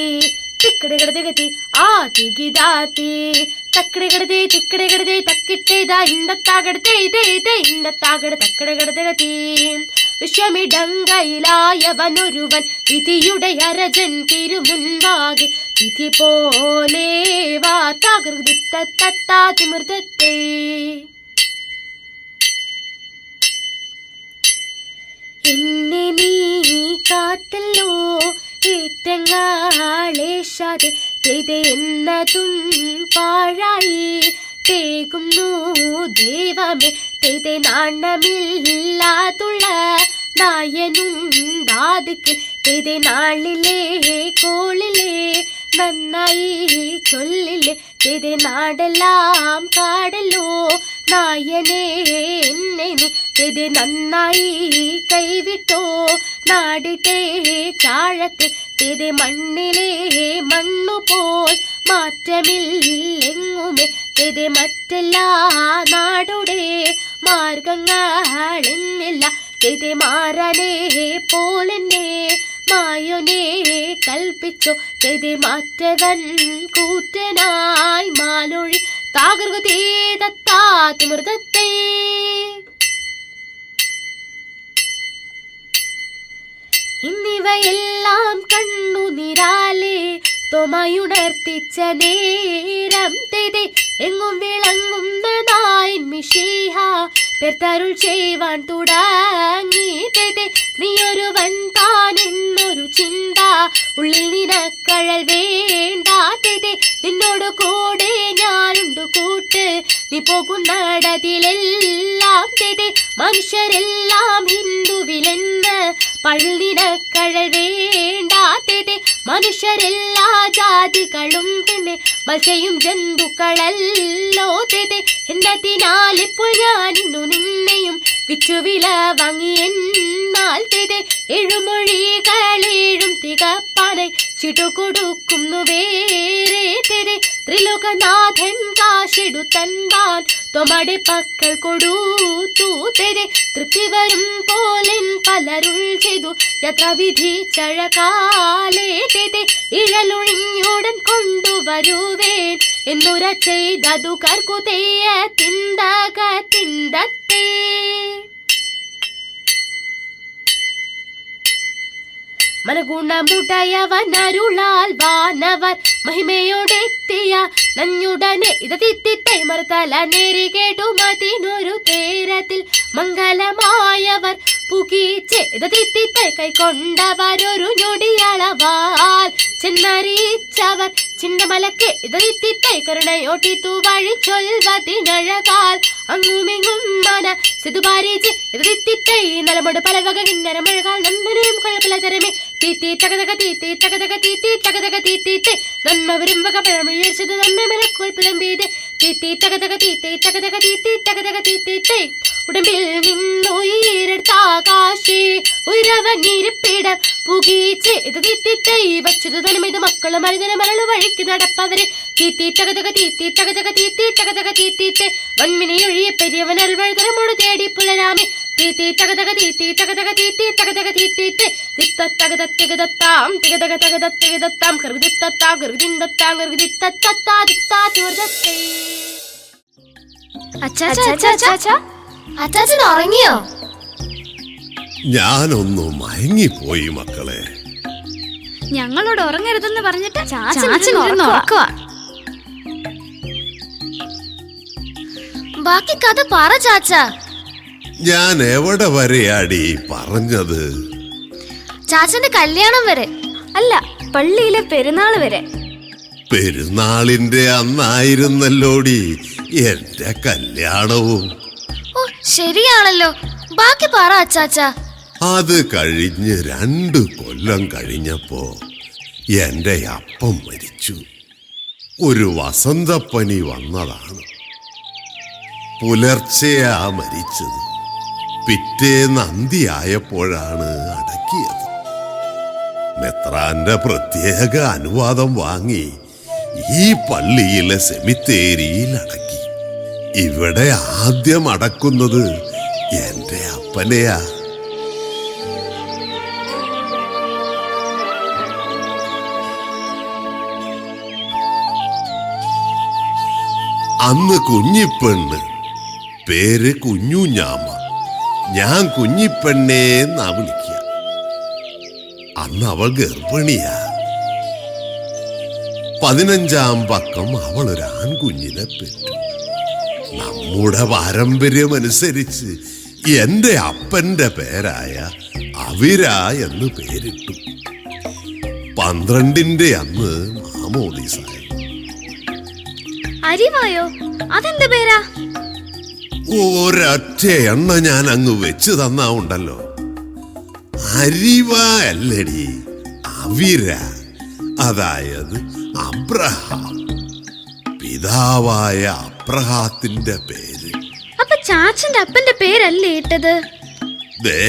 തിക്കടകടതകത്തി ആ തികിതാത്തി തക്കടകടതേ തിക്കടകടതേ തക്കിട്ടേതാ ഇണ്ടത്താകടത്തേ ഇതേ ഇണ്ടത്താകട തക്കടകടതകത്തി വിശ്വമിടങ്കയിലായവനൊരുവൻ വിധിയുടെ അരജൻ തിരുമുൻപാകെ വിധി പോലെ വാ തകൃതിത്തത്താതിമൃതത്തെ എന്നെ നീ കാത്തല്ലോ ഏറ്റങ്ങളേശാതെ ചെയ്ത് എന്നതും പാഴായി തേകുന്നു ദൈവമേ ചെയ്ത് നാണമില്ലാതുള്ള നായനുണ്ടാതിക്ക് ചെയ്ത് നാളിലെ കോളിലെ നന്നായി ചൊല്ലില്ലേ ചെയ്ത് നാടെല്ലാം കാടല്ലോ നായനെ എന്നെ നീ ചെയ്ത് നന്നായി കൈവിട്ടോ നാടിട്ടേ ചാഴത്തിൽ ചെയ്ത് മണ്ണിലെ മണ്ണുപോൽ മാറ്റമില്ലെങ്ങുമേ ചെയ്ത് മറ്റെല്ലാ നാടുടെ മാർഗങ്ങളെന്നില്ല ചെയ്ത് മാറനേ പോലെന്നെ മായോനേ കൽപ്പിച്ചോ ചെയ്തേ മാറ്റവൻ കൂറ്റനായി മാലൊഴി താകൃതീതത്താതിമൃതത്തെ ഇന്നിവയെല്ലാം കണ്ണു നിരാലേ തോമയുണർത്തിച്ച നേരം തെതേ എങ്ങും വിളങ്ങുന്നതായി മിഷീഹ പെർത്തരുൾ ചെയ്യുവാൻ തുടങ്ങി തെതേ നീയൊരുവൻ താൻ എന്നൊരു ചിന്ത ഉള്ളിൽ നിനക്കഴൽ വേണ്ട തെതേ നിന്നോട് കൂടെ ഞാനുണ്ട് കൂട്ട് നീ പോകുന്നടതിലെല്ലാം തെതേ മനുഷ്യരെല്ലാം ഹിന്ദുവിലെന്ന് പഴൽ നിനക്കഴൽ വേണ്ട തെതേ മനുഷ്യരെല്ലാ ജാതികളും പിന്നെ മത്സ്യയും ജന്തുക്കളല്ലോ തെതേ എന്നതിനാൽ ഇപ്പോൾ ഞാൻ ഇന്നു നിന്നെയും വിറ്റുവില വാങ്ങി എന്നാൽ തെതേ എഴുമൊഴികളേഴും തികപ്പാനായി ചിട്ടുകൊടുക്കുന്നു വേറെ തെതേ ത്രിലോകനാഥൻ കാശെടുത്തൻപാൻ തൊമടെ പക്കൽ കൊടുത്തു തെതേ തൃപ്തി വരും പോലെൻ പലരുൾ ചെയ്തു യഥാവിധി ചഴകാലേ തെതേ ഇഴലൊഴിഞ്ഞുടൻ കൊണ്ടുവരുവേൻ എന്നുര ചെയ്തതു കർക്കുതേയ തിന്തക തിന്തത്തേ മനഗുണമുടയവനരുളാൽ വാനവർ മഹിമയോടെത്തിയ നഞ്ഞുടനെ ഇതതിത്തിത്തെ മറുതല നേരി കേട്ടുമതിനൊരു തേരത്തിൽ മംഗലമായവർ പുകീച്ചെ ഇതതിത്തിത്തെ കൈക്കൊണ്ടവരൊരു ഞൊടിയളവാൽ ചെന്നറിയിച്ചവർ ചിന്നമലക്കെ ഇതതിത്തിത്തെ കരുണയോട്ടിത്തു വഴി ചൊൽവതിനഴകാൽ അങ്ങുമിങ്ങും മന സിതുപാരിച്ച് ഇതതിത്തിത്തെ നലമോട് പലവക കിന്നരമഴകാൽ നന്ദനയും കുഴപ്പലതരമേ തീത്തി തകതക തീത്തി തകതക തീത്തി തകതക തീത്തിത്തെ നന്മ വരുമ്പക പഴമൊഴിയടിച്ചത് നമ്മെ മലക്കോൽ പിളമ്പീത് തീത്തി തകതക തീത്തി തകതക തീത്തി തകതക തീത്തിത്തെ ഉടമ്പിൽ നിന്നുയരെടുത്താകാശേ ഉയരവനിരിപ്പിടം പുകീച്ച് ഇത് തീത്തിത്തെ വച്ചത് തനമിത് മക്കളും മരുതന മരളു വഴിക്ക് നടപ്പവരെ തീത്തി തകതക തീത്തി തകതക തീത്തി തകതക തീത്തിത്തെ വൻമിനിയൊഴിയെ പെരിയവൻ അൽവഴുതരമോട് തേടി പുലരാമേ തീത്തി തകതക തീത്തി തകതക തീത്തി തകതക തീത്തിത്തെ തിത്തത്തകതത്തികതത്താം തികതക തകതത്തികതത്താം കറുതിത്തത്താം കറുതിന്തത്താം കറുതിത്തത്താ തിത്താതിവർദ്ധത്തെ. അച്ചാച്ചൻ ഉറങ്ങിയോ?
ഞാനൊന്നു മയങ്ങിപ്പോയി മക്കളെ.
ഞങ്ങളോട് ഉറങ്ങരുതെന്ന് പറഞ്ഞിട്ട് ചാച്ചൻ ഉറങ്ങുവാ.
ബാക്കി കഥ പറ ചാച്ച.
ഞാൻ എവിടെ വരെയാടി പറഞ്ഞത്?
ചാച്ചന്റെ കല്യാണം വരെ.
അല്ല, പള്ളിയിലെ പെരുന്നാൾ വരെ.
പെരുന്നാളിന്റെ അന്നായിരുന്നല്ലോടി എന്റെ കല്യാണവും.
ഓ ശരിയാണല്ലോ. ബാക്കി പറ അച്ചാച്ച.
അത് കഴിഞ്ഞ് 2 കൊല്ലം കഴിഞ്ഞപ്പോ എന്റെ അപ്പം മരിച്ചു. ഒരു വസന്തപ്പനി വന്നതാണ്. പുലർച്ചെയാ മരിച്ചത്. പിറ്റേന്ന് അന്തിയായപ്പോഴാണ് അടക്കിയത്. മെത്രാന്റെ പ്രത്യേക അനുവാദം വാങ്ങി ഈ പള്ളിയിലെ സെമിത്തേരിയിൽ അടക്കി. ഇവിടെ ആദ്യം അടക്കുന്നത് എന്റെ അപ്പനെയാ. അന്ന് കുഞ്ഞിപ്പെണ്ണ്, പേര് കുഞ്ഞുഞ്ഞാമ്മ. ഞാൻ കുഞ്ഞിപ്പെണ്ണേന്നാ വിളിക്കുക. അന്ന് അവൾ ഗർഭിണിയാ. 15-ാം പക്കം അവൾ ഒരു ആൺകുഞ്ഞിനെ പെറ്റു. നമ്മുടെ പാരമ്പര്യമനുസരിച്ച് എന്റെ അപ്പന്റെ പേരായ അവിര എന്ന് പേരിട്ടു. 12-ന്റെ അന്ന് മാമോദീസായി.
അരിവായോ? അതെന്ത് പേരാ?
ഒരൊറ്റ എണ്ണ ഞാൻ അങ്ങ് വെച്ച് തന്നാ ഉണ്ടല്ലോ. അരിവ അല്ലടി, അവിര. അതായത് അബ്രഹാം. പിതാവായ അബ്രഹാത്തിന്റെ പേര്.
അപ്പൊ ചാച്ചന്റെ അപ്പന്റെ പേരല്ലേ ഇട്ടത്?
ദേ,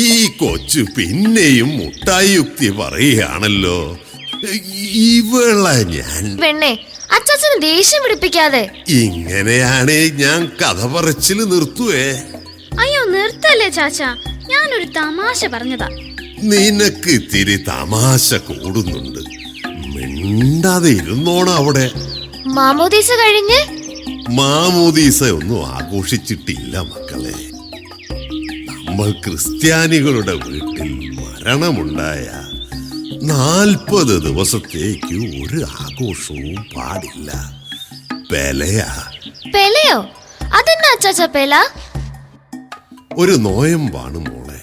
ഈ കൊച്ചു പിന്നെയും മുട്ടായുക്തി പറയുകയാണല്ലോ. ഇവളെ ഞാൻ
പെണ്ണെ, അച്ചാച്ചന് ദേഷ്യം പിടിപ്പിക്കാതെ.
ഇങ്ങനെയാണേ ഞാൻ കഥ പറച്ചില് നിർത്തുവേ.
അയ്യോ നിർത്തല്ലേ ചാച്ച, ഞാനൊരു തമാശ പറഞ്ഞതാ.
നിനക്ക് ഇത്തിരി തമാശ കൂടുന്നുണ്ട്. മിണ്ടാതെ ഇരുന്നോണം അവിടെ.
മാമോദീസ കഴിഞ്ഞ്
മാമോദീസ ഒന്നും ആഘോഷിച്ചിട്ടില്ല മക്കളെ. നമ്മൾ ക്രിസ്ത്യാനികളുടെ വീട്ടിൽ മരണമുണ്ടായ 40 ദിവസത്തേക്ക് ഒരു ആഘോഷവും പാടില്ല. പെലയാ.
പെലയോ? അതെന്നാ അച്ചാച്ച പെല?
ഒരു നോയമ്പാണ് മോളെ.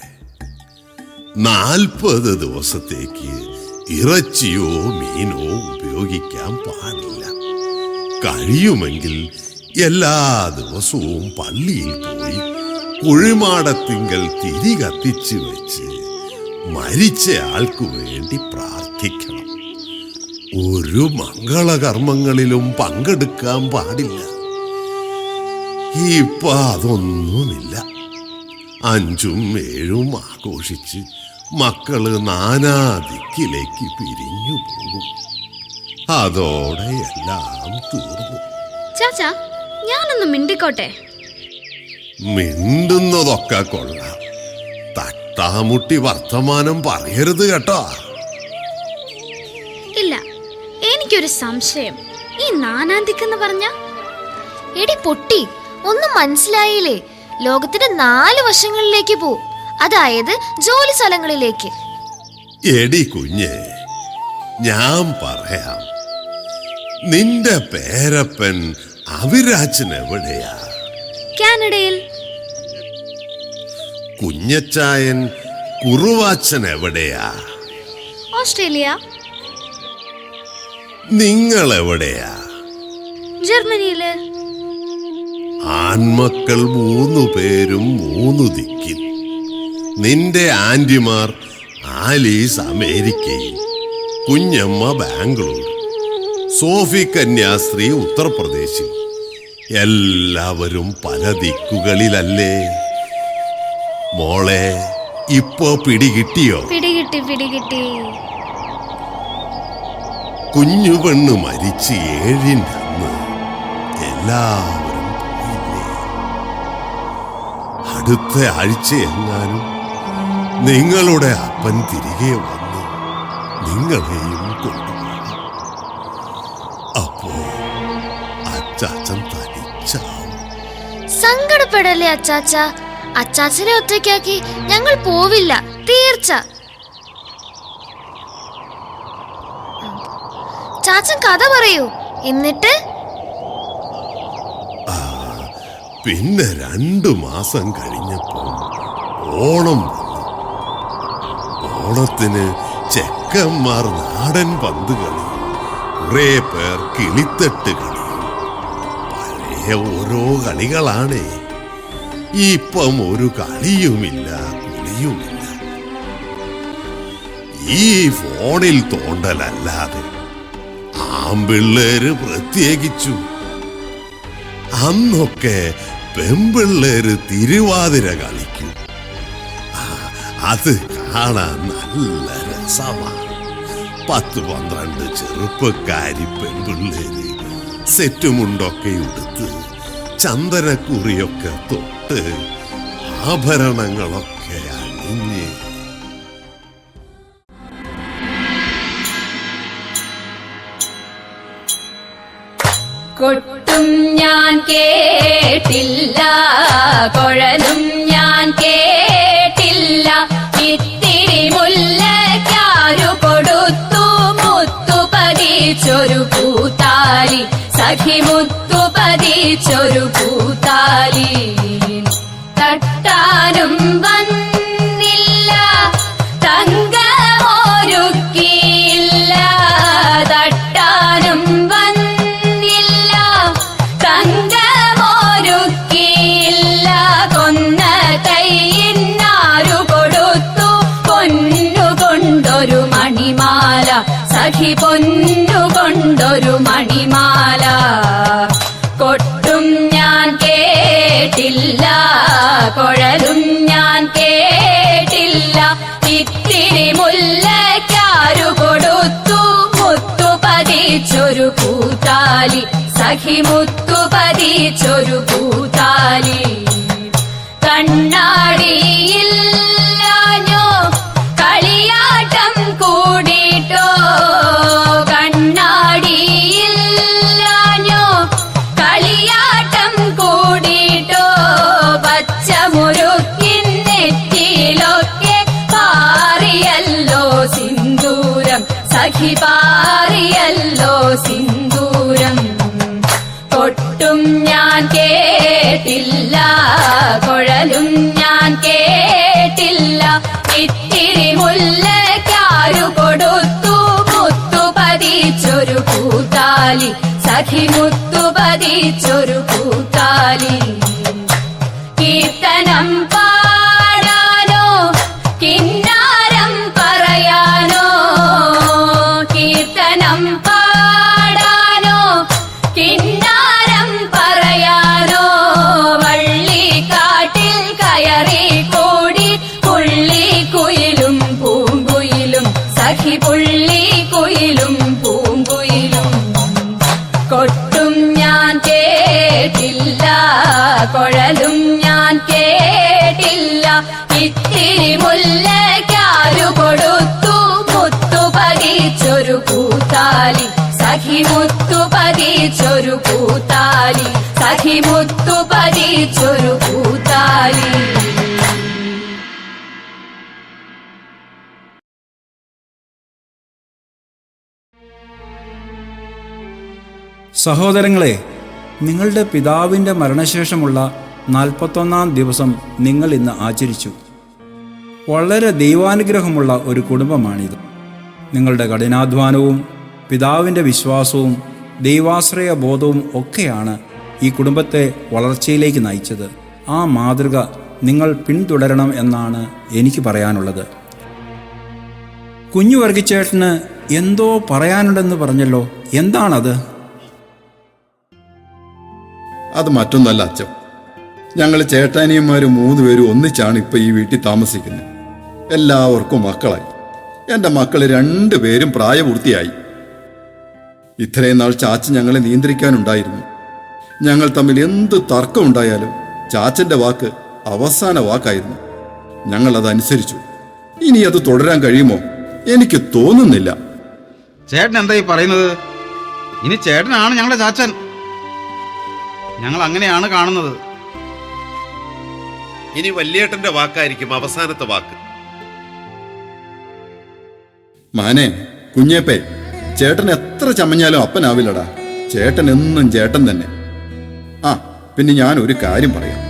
40 ദിവസത്തേക്ക് ഇറച്ചിയോ മീനോ ഉപയോഗിക്കാൻ പാടില്ല. കഴിയുമെങ്കിൽ എല്ലാ ദിവസവും പള്ളിയിൽ പോയി കുഴിമാടത്തിങ്കൽ തിരി കത്തിച്ചു വെച്ച് മരിച്ച ആൾക്ക് വേണ്ടി പ്രാർത്ഥിക്കണം. ഒരു മംഗളകർമ്മങ്ങളിലും പങ്കെടുക്കാൻ പാടില്ല. ഇപ്പൊ അതൊന്നുമില്ല. 5ഉം 7ഉം ആഘോഷിച്ച് മക്കള് നാനാ ദിക്കിലേക്ക് പിരിഞ്ഞു പോകും. അതോടെ എല്ലാം തീർന്നു.
ചാച്ചാ, ഞാനൊന്ന് മിണ്ടിക്കോട്ടെ?
മിണ്ടുന്നതൊക്കെ കൊള്ളാം. തട്ടാമുട്ടി വർത്തമാനം പറയരുത് കേട്ടോ.
ഇല്ല, എനിക്കൊരു സംശയം. ഈ 4-ാം ദിക്കെന്ന് പറഞ്ഞ?
എടി പൊട്ടി, ഒന്നും മനസ്സിലായില്ലേ? ലോകത്തിന്റെ 4 വശങ്ങളിലേക്ക് പോ, അതായത് ജോലി സ്ഥലങ്ങളിലേക്ക്.
എടി കുഞ്ഞെ, ഞാൻ പറയാം. നിന്റെ പേരപ്പൻ അവിരാച്ചൻ എവിടെയാ?
കാനഡയിൽ.
കുഞ്ഞച്ചായൻ കുറുവാച്ചൻ എവിടെയാ?
ഓസ്ട്രേലിയ.
നിങ്ങൾ എവിടെയാ?
ജർമ്മനിയില്.
ആൺമക്കൾ 3 പേരും 3 ദിക്കിൽ. നിന്റെ ആന്റിമാർ ആലീസ് അമേരിക്കയിൽ, കുഞ്ഞമ്മ ബാംഗ്ലൂർ, സോഫി കന്യാസ്ത്രീ ഉത്തർപ്രദേശിൽ. എല്ലാവരും പല ദിക്കുകളിലല്ലേ മോളെ? ഇപ്പോ പിടികിട്ടിയോ?
പിടികിട്ടി.
കുഞ്ഞു പെണ്ണ് മരിച്ച് 7ന്റെ അന്ന് എല്ലാവരും പോയില്ലേ? അടുത്ത ആഴ്ച എങ്ങാനും നിങ്ങളുടെ അപ്പൻ തിരികെ വന്ന് നിങ്ങളെയും കൊണ്ടുപോകും. അപ്പോ അച്ചാച്ചൻ തനിച്ചാവും.
സങ്കടപ്പെടല്ലേ അച്ചാച്ച. അച്ചാച്ചനെ ഒറ്റയ്ക്കാക്കി ഞങ്ങൾ പോവില്ല, തീർച്ച. ചാച്ചൻ കഥ പറയൂ, എന്നിട്ട്?
പിന്നെ 2 മാസം കഴിഞ്ഞപ്പോ ഓണം വന്നു. ഓണത്തിന് ചെക്കന്മാർ നാടൻ പന്ത് കളിയും കുറെ പേർ കിളിത്തട്ട് കളിയും. പഴയ ഓരോ കളികളാണേ. ഇപ്പം ഒരു കളിയുമില്ല, കുളിയുമില്ല. ഈ ഫോണിൽ തോണ്ടലല്ലാതെ ആമ്പിള്ളേര് പ്രത്യേകിച്ചു. അന്നൊക്കെ പെമ്പിള്ളേര് തിരുവാതിര കളിക്കും. അത് കാണാൻ നല്ല രസമാണ്. 10-12 ചെറുപ്പക്കാരി പെൺപിള്ളേര് സെറ്റുമുണ്ടൊക്കെ ഉടുത്ത് ചന്ദനക്കുറിയൊക്കെ തൊട്ട് ആഭരണങ്ങളൊക്കെ അണിഞ്ഞ്.
കൊട്ടും ഞാൻ കേട്ടില്ല, കൊഴലും ഞാൻ കേട്ടില്ല, ഇത്തിരി മുല്ലയ്ക്കാരു കൊടുത്തു മുത്തു പതിച്ചൊരു പൂത്താലി, സഖി മുത്തു പതിച്ചൊരു പൂത്താലി. തട്ടാനും വന്നില്ല, തങ്കമൊരുക്കിയില്ല, തട്ടാനും വന്നില്ല, തങ്കമൊരുക്കിയില്ല, കൊന്ന കൈയിന്നാരു കൊടുത്തു പൊന്നുകൊണ്ടൊരു മണിമാല, സഖി പൊന്നുകൊണ്ടൊരു മണിമാല. കൊട്ടും ഞാൻ കേട്ടില്ല, കൊഴലും ഞാൻ കേട്ടില്ല, ഇത്തിരി മുല്ലയ്ക്കാരു കൊടുത്തു മുത്തു പതിച്ചൊരു പൂത്താലി, സഖി മുത്തു പതിച്ചൊരു പൂത്താലി. കണ്ണാടിയില്ലാഞ്ഞോ കളി സഖി പാറിയല്ലോ സിന്ദൂരം. കൊട്ടും ഞാൻ കേട്ടില്ല, കുഴലും ഞാൻ കേട്ടില്ല, ഇത്തിരി മുല്ലയ്ക്കാരു കൊടുത്തു മുത്തു പതിച്ചൊരു കൂത്താലി, സഖി മുത്തു പതിച്ചൊരു കൂത്താലി. കീർത്തനം പാടാനോ കിന്നാരം പറയാനോ, കീർത്തനം പാടാനോ കിന്നാരം പറയാനോ, വള്ളിക്കാട്ടിൽ കയറി കൂടി പുള്ളിക്കുയിലും പൂങ്കുയിലും, സഖി പുള്ളിക്കുയിലും പൂങ്കുയിലും. കൊട്ടും ഞാൻ കേട്ടില്ല, കുഴലും ഞാൻ കേട്ടില്ല, ഇത്തിരി മുല്ലയ്ക്കാരു കൊടുത്തു മുത്തു പതിച്ചൊരു കൂത്താലി, സഖി മുത്തു പതിച്ചൊരു കൂത്താലി, സഖി മുത്തു പതിച്ചൊരു കൂത്താലി.
സഹോദരങ്ങളെ, നിങ്ങളുടെ പിതാവിൻ്റെ മരണശേഷമുള്ള 41-ാം ദിവസം നിങ്ങൾ ഇന്ന് ആചരിച്ചു. വളരെ ദൈവാനുഗ്രഹമുള്ള ഒരു കുടുംബമാണിത്. നിങ്ങളുടെ കഠിനാധ്വാനവും പിതാവിൻ്റെ വിശ്വാസവും ദൈവാശ്രയ ബോധവും ഒക്കെയാണ് ഈ കുടുംബത്തെ വളർച്ചയിലേക്ക് നയിച്ചത്. ആ മാതൃക നിങ്ങൾ പിന്തുടരണം എന്നാണ് എനിക്ക് പറയാനുള്ളത്. കുഞ്ഞു വർഗിച്ചേട്ടന് എന്തോ പറയാനുണ്ടെന്ന് പറഞ്ഞല്ലോ, എന്താണത്?
അത് മറ്റൊന്നല്ല അച്ഛൻ, ഞങ്ങൾ ചേട്ടാനിയന്മാർ 3 പേരും ഒന്നിച്ചാണ് ഇപ്പൊ ഈ വീട്ടിൽ താമസിക്കുന്നത്. എല്ലാവർക്കും മക്കളായി. എൻ്റെ മക്കൾ 2 പേരും പ്രായപൂർത്തിയായി. ഇത്രയും നാൾ ചാച്ചൻ ഞങ്ങളെ നിയന്ത്രിക്കാനുണ്ടായിരുന്നു. ഞങ്ങൾ തമ്മിൽ എന്ത് തർക്കമുണ്ടായാലും ചാച്ചന്റെ വാക്ക് അവസാന വാക്കായിരുന്നു. ഞങ്ങൾ അതനുസരിച്ചു. ഇനി അത് തുടരാൻ കഴിയുമോ എനിക്ക് തോന്നുന്നില്ല.
ചേട്ടൻ എന്താ ഈ പറയുന്നത്? ഇനി ചേട്ടനാണ് ഞങ്ങളുടെ ചാച്ചൻ. ഞങ്ങൾ അങ്ങനെയാണ് കാണുന്നത്.
ഇനി വല്യേട്ടന്റെ വാക്കായിരിക്കും അവസാനത്തെ വാക്ക്.
മാനെ, കുഞ്ഞേപ്പേ, ചേട്ടൻ എത്ര ചമഞ്ഞാലും അപ്പനാവില്ലടാ. ചേട്ടൻ എന്നും ചേട്ടൻ തന്നെ. ആ പിന്നെ ഞാൻ ഒരു കാര്യം പറയാം.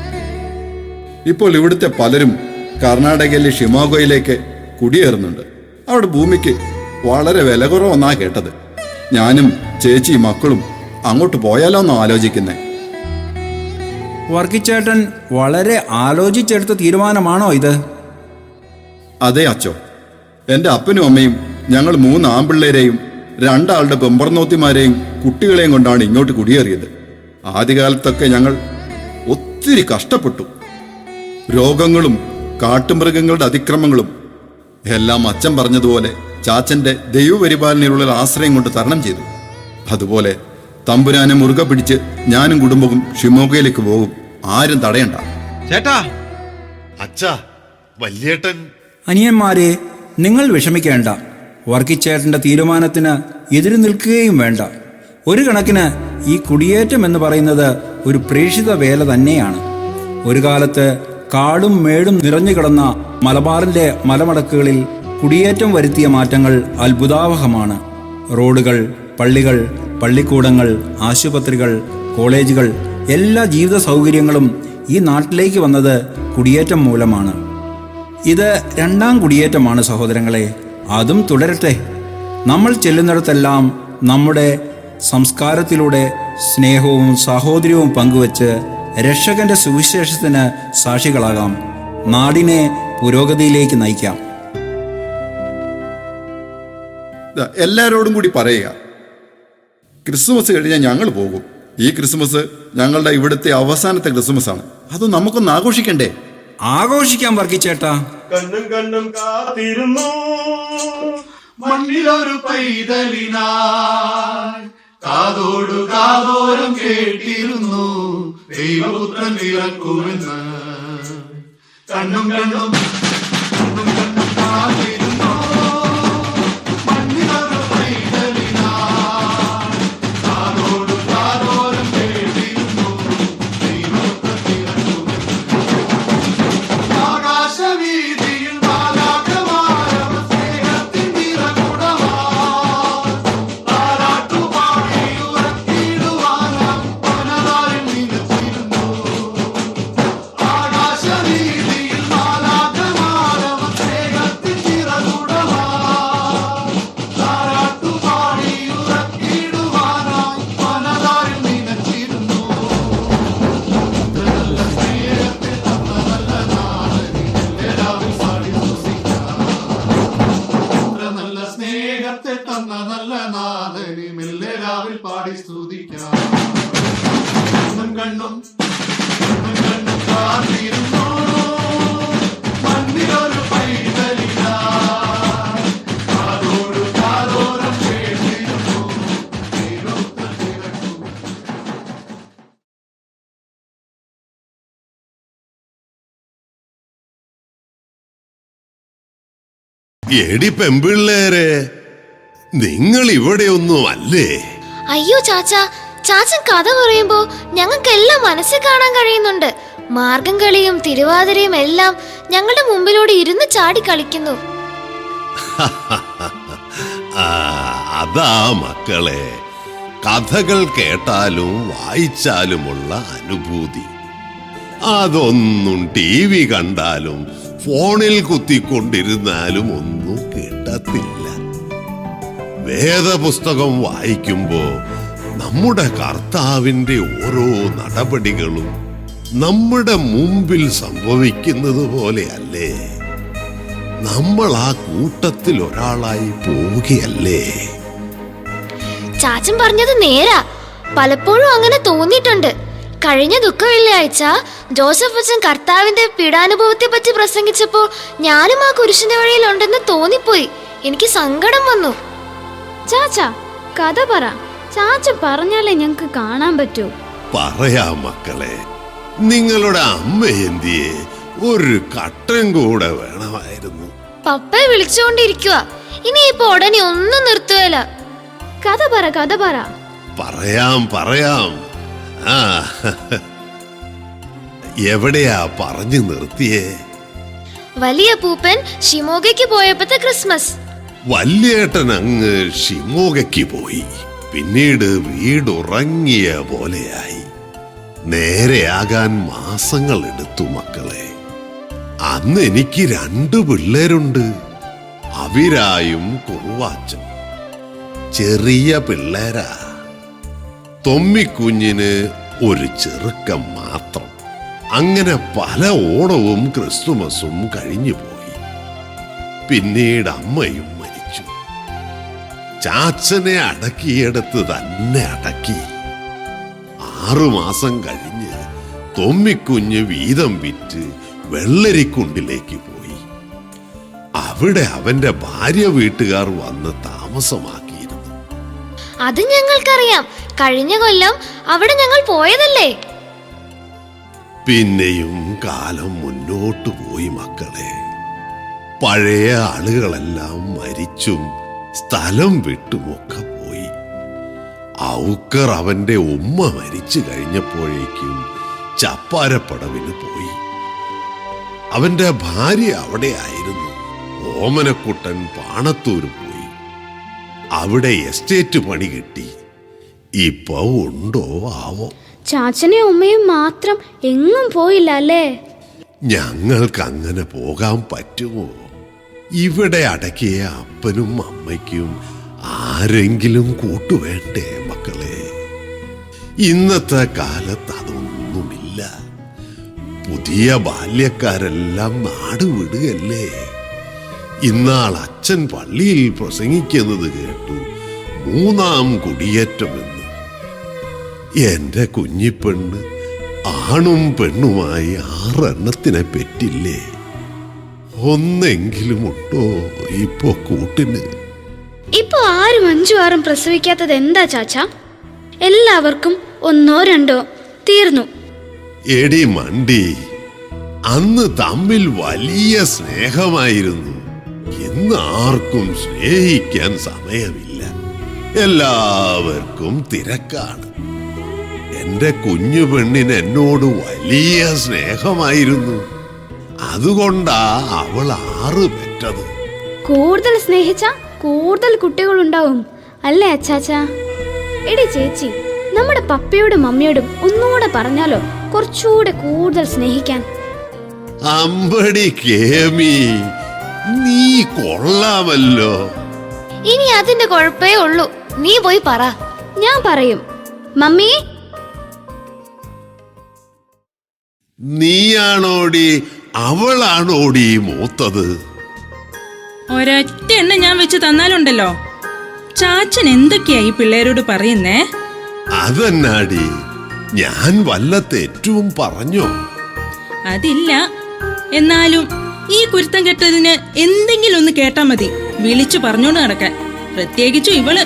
ഇപ്പോൾ ഇവിടുത്തെ പലരും കർണാടകയിലെ ഷിമോഗയിലേക്ക് കുടിയേറുന്നുണ്ട്. അവിടെ ഭൂമിക്ക് വളരെ വില കുറവെന്നാ കേട്ടത്. ഞാനും ചേച്ചിയും മക്കളും അങ്ങോട്ട് പോയാലോ എന്നോ ആലോചിക്കുന്നേ.
വർഗിച്ചേട്ടൻ വളരെ ആലോചിച്ചെടുത്ത തീരുമാനമാണോ ഇത്?
അതെ അച്ചോ. എൻ്റെ അപ്പനും അമ്മയും ഞങ്ങൾ 3 ആൺപിള്ളേരെയും 2 ആളുടെ പെമ്പർനോത്തിമാരെയും കുട്ടികളെയും കൊണ്ടാണ് ഇങ്ങോട്ട് കുടിയേറിയത്. ആദ്യകാലത്തൊക്കെ ഞങ്ങൾ ഒത്തിരി കഷ്ടപ്പെട്ടു. രോഗങ്ങളും കാട്ടുമൃഗങ്ങളുടെ അതിക്രമങ്ങളും എല്ലാം അച്ഛൻ പറഞ്ഞതുപോലെ ചാച്ചന്റെ ദൈവപരിപാലനയിലുള്ള ആശ്രയം കൊണ്ട് തരണം ചെയ്തു. അതുപോലെ തമ്പുരാനെ മുറുകെ പിടിച്ച് ഞാനും കുടുംബവും ഷിമോഗയിലേക്ക് പോകും. ആരും തടയണ്ട.
ചേട്ടാ,
അച്ഛാ, വല്യേട്ടൻ.
അനിയന്മാരെ, നിങ്ങൾ വിഷമിക്കേണ്ട. വർഗിച്ചേട്ടന്റെ തീരുമാനത്തിന് എതിര് നിൽക്കുകയും വേണ്ട. ഒരു കണക്കിന് ഈ കുടിയേറ്റം എന്ന് പറയുന്നത് ഒരു പ്രേക്ഷിത വേല തന്നെയാണ്. ഒരു കാലത്ത് കാടും മേടും നിറഞ്ഞു കിടന്ന മലബാറിന്റെ മലമടക്കുകളിൽ കുടിയേറ്റം വരുത്തിയ മാറ്റങ്ങൾ അത്ഭുതാവഹമാണ്. റോഡുകൾ, പള്ളികൾ, പള്ളിക്കൂടങ്ങൾ, ആശുപത്രികൾ, കോളേജുകൾ, എല്ലാ ജീവിത സൗകര്യങ്ങളും ഈ നാട്ടിലേക്ക് വന്നത് കുടിയേറ്റം മൂലമാണ്. ഇത് 2ാം കുടിയേറ്റമാണ് സഹോദരങ്ങളെ. അതും തുടരട്ടെ. നമ്മൾ ചെല്ലുന്നിടത്തെല്ലാം നമ്മുടെ സംസ്കാരത്തിലൂടെ സ്നേഹവും സാഹോദര്യവും പങ്കുവച്ച് രക്ഷകന്റെ സുവിശേഷത്തിന് സാക്ഷികളാകാം. നാടിനെ പുരോഗതിയിലേക്ക് നയിക്കാം.
എല്ലാവരോടും കൂടി പറയുക, ക്രിസ്മസ് കഴിഞ്ഞാൽ ഞങ്ങൾ പോകും. ഈ ക്രിസ്മസ് ഞങ്ങളുടെ ഇവിടുത്തെ അവസാനത്തെ ക്രിസ്മസ് ആണ്. അത് നമുക്കൊന്ന് ആഘോഷിക്കണ്ടേ?
ആഘോഷിക്കാം വർഗിച്ചേട്ടാ.
കണ്ണും കണ്ണും കാത്തിരുന്നു മണ്ണിലൊരു പൈതലിനായി, കാതോടു കാതോരം കേട്ടിരുന്നു ദൈവപുത്രൻ പിറക്കുമെന്ന്. കണ്ണും കണ്ണും കണ്ണും കണ്ണും കാത്തിരുന്നു മണ്ണിലൊരു പൈതലിനായി, കാതോടു കാതോരം കേട്ടിരുന്നു ദൈവപുത്രൻ പിറക്കുമെന്ന്. ആകാശവീതിയിൽ മാലാഖമാരവർ സ്നേഹത്തിൻ നിറകുടമായി കണ്ണും കാത്തിരുന്നോ മണ്ണിലൊരു പൈതലിനാ കാതോരം കേട്ടിരുന്നു ദൈവപുത്രൻ തിരക്കും.
എടി പെമ്പിള്ളേരെ, നിങ്ങൾ ഇവിടെയൊന്നും അല്ലേ?
അയ്യോ ചാച്ചാ, ചാച്ചൻ കഥ പറയുമ്പോ ഞങ്ങൾക്കെല്ലാം മനസ്സിൽ കാണാൻ കഴിയുന്നുണ്ട്. മാർഗം കളിയും തിരുവാതിരയും എല്ലാം ഞങ്ങളുടെ മുമ്പിലൂടെ ഇരുന്ന് ചാടി കളിക്കുന്നു.
അതാ മക്കളെ, കഥകൾ കേട്ടാലും വായിച്ചാലുമുള്ള അനുഭൂതി. അതൊന്നും TV കണ്ടാലും ഫോണിൽ കുത്തിക്കൊണ്ടിരുന്നാലും ഒന്നും കിട്ടത്തില്ല. വേദപുസ്തകം വായിക്കുമ്പോ നമ്മുടെ കർത്താവിന്റെ ഓരോ നടപടികളും നമ്മുടെ മുമ്പിൽ സംഭവിക്കുന്നത് പോലെയല്ലേ? നമ്മൾ ആ കൂട്ടത്തിൽ ഒരാളായി പോവുകയല്ലേ?
ചാച്ചൻ പറഞ്ഞത് നേരാ. പലപ്പോഴും അങ്ങനെ തോന്നിയിട്ടുണ്ട്. കഴിഞ്ഞ ദുഃഖവെള്ളിയാഴ്ച ജോസഫ് അച്ഛൻ കർത്താവിന്റെ പീഡാനുഭവത്തെ പറ്റി പ്രസംഗിച്ചപ്പോ ഞാനും ആ കുരിശിന്റെ വഴിയിൽ ഉണ്ടെന്ന് തോന്നിപ്പോയി. എനിക്ക് സങ്കടം വന്നു.
ചാച്ചാ, കഥ പറ. ചാച്ച പറഞ്ഞാലേ ഞങ്ങക്ക് കാണാൻ പറ്റൂ.
പറയാം മക്കളെ. നിങ്ങളുടെ അമ്മ എന്തിയെ? ഒരു കട്ടൻ കൂടെ വേണമായിരുന്നു.
പപ്പയെ വിളിച്ചുകൊണ്ടിരിക്കുക. ഇനിയിപ്പോ ഉടനെ ഒന്നും നിർത്തുകയില്ല.
കഥ പറ, കഥ പറ.
പറയാം. ആ, എവിടെയാ പറഞ്ഞു നിർത്തിയേ?
വലിയ പൂപ്പൻ ഷിമോഗയ്ക്ക് പോയപ്പോഴത്തെ ക്രിസ്മസ്.
വല്യേട്ടൻ അങ്ങ് ഷിമോഗയ്ക്ക് പോയി. പിന്നീട് വീടുറങ്ങിയ പോലെയായി. നേരെയാകാൻ മാസങ്ങൾ എടുത്തു മക്കളെ. അന്ന് എനിക്ക് 2 പിള്ളേരുണ്ട്, അവിരായും കുറുവാച്ചൻ. ചെറിയ പിള്ളേരാ. തൊമ്മിക്കുഞ്ഞിന് ഒരു ചെറുക്കം മാത്രം. അങ്ങനെ പല ഓണവും ക്രിസ്തുമസും കഴിഞ്ഞു പോയി. പിന്നീട് അമ്മയും മരിച്ചു. ചാച്ചനെ അടക്കിയെടുത്ത് തന്നെ അടക്കി. 6 മാസം കഴിഞ്ഞ് തൊമ്മിക്കുഞ്ഞ് വീതം വിറ്റ് വെള്ളരിക്കുണ്ടിലേക്ക് പോയി. അവിടെ അവന്റെ ഭാര്യ വീട്ടുകാർ വന്ന് താമസമാക്കിയിരുന്നു.
അത് ഞങ്ങൾക്കറിയാം. കഴിഞ്ഞ കൊല്ലം അവിടെ ഞങ്ങൾ പോയതല്ലേ.
പിന്നെയും കാലം മുന്നോട്ടു പോയി മക്കളെ. പഴയ ആളുകളെല്ലാം മരിച്ചും സ്ഥലം വിട്ടുമൊക്കെ പോയി. ഔക്കർ അവന്റെ ഉമ്മ മരിച്ചു കഴിഞ്ഞപ്പോഴേക്കും ചപ്പാരപ്പടവിന് പോയി. അവന്റെ ഭാര്യ അവിടെ ആയിരുന്നു. ഓമനക്കുട്ടൻ പാണത്തൂര് പോയി. അവിടെ എസ്റ്റേറ്റ് പണി കിട്ടി. ഇപ്പൊ ഉണ്ടോ ആവോ?
ചാച്ചനെയും ഉമ്മയും മാത്രം എങ്ങും പോയില്ല അല്ലേ?
ഞങ്ങൾക്ക് അങ്ങനെ പോകാൻ പറ്റുമോ? ഇവിടെ അടക്കിയ അപ്പനും അമ്മയ്ക്കും ആരെങ്കിലും കൂട്ടുവേണ്ടേ മക്കളെ? ഇന്നത്തെ കാലത്ത് അതൊന്നുമില്ല. പുതിയ ബാല്യക്കാരെല്ലാം നാട് വിടുകയല്ലേ. ഇന്നാൾ അച്ഛൻ പള്ളിയിൽ പ്രസംഗിക്കുന്നത് കേട്ടു, 3ാം കുടിയേറ്റമെന്ന്. എന്റെ കുഞ്ഞിപ്പെണ്ണ് ആണും പെണ്ണുമായി 6 എണ്ണത്തിനെ പെറ്റില്ലേ? ഒന്നെങ്കിലും ഉണ്ടോ ഇപ്പോ കൂട്ടിന്?
ഇപ്പൊ ആരും 5ഉം 6ഉം പ്രസവിക്കാത്തത് എന്താ ചാച്ച? എല്ലാവർക്കും 1ഓ 2ഓ തീർന്നു.
എടി മണ്ടി, അന്ന് തമ്മിൽ വലിയ സ്നേഹമായിരുന്നു. ഇന്ന് ആർക്കും സ്നേഹിക്കാൻ സമയമില്ല. എല്ലാവർക്കും തിരക്കാണ്. എന്റെ കുഞ്ഞു പെണ്ണിന് എന്നോട് വലിയ സ്നേഹമായിരുന്നു. അതുകൊണ്ടാ അവൾ 6 പെറ്റത്.
കൂടുതൽ സ്നേഹിച്ച കൂടുതൽ കുട്ടികൾ ഉണ്ടാവും അല്ലേ അച്ചാച്ച? എടി ചേച്ചി, നമ്മുടെ പപ്പയോടും മമ്മിയോടും ഒന്നുകൂടെ പറഞ്ഞാലോ, കുറച്ചുകൂടെ കൂടുതൽ സ്നേഹിക്കാൻ.
അമ്പടി കേമി, നീ കൊള്ളാമല്ലോ.
ഇനി അതിന്റെ കുഴപ്പേ ഉള്ളൂ. നീ പോയി പറ.
ഞാൻ പറയും. മമ്മി,
നീയാണോടി അവളാണോടി മൂത്തത്?
ഒരൊറ്റ എണ്ണ ഞാൻ വെച്ച് തന്നാലുണ്ടല്ലോ. ചാച്ചൻ എന്തൊക്കെയാ ഈ പിള്ളേരോട് പറയുന്നേ?
അതെന്നാടി, ഞാൻ വല്ല തെറ്റും പറഞ്ഞോ?
അതില്ല. എന്നാലും ഈ കുരുത്തം കെട്ടതിന് എന്തെങ്കിലും ഒന്ന് കേട്ടാ മതി വിളിച്ചു പറഞ്ഞോണ്ട് നടക്കാൻ, പ്രത്യേകിച്ചും ഇവള്.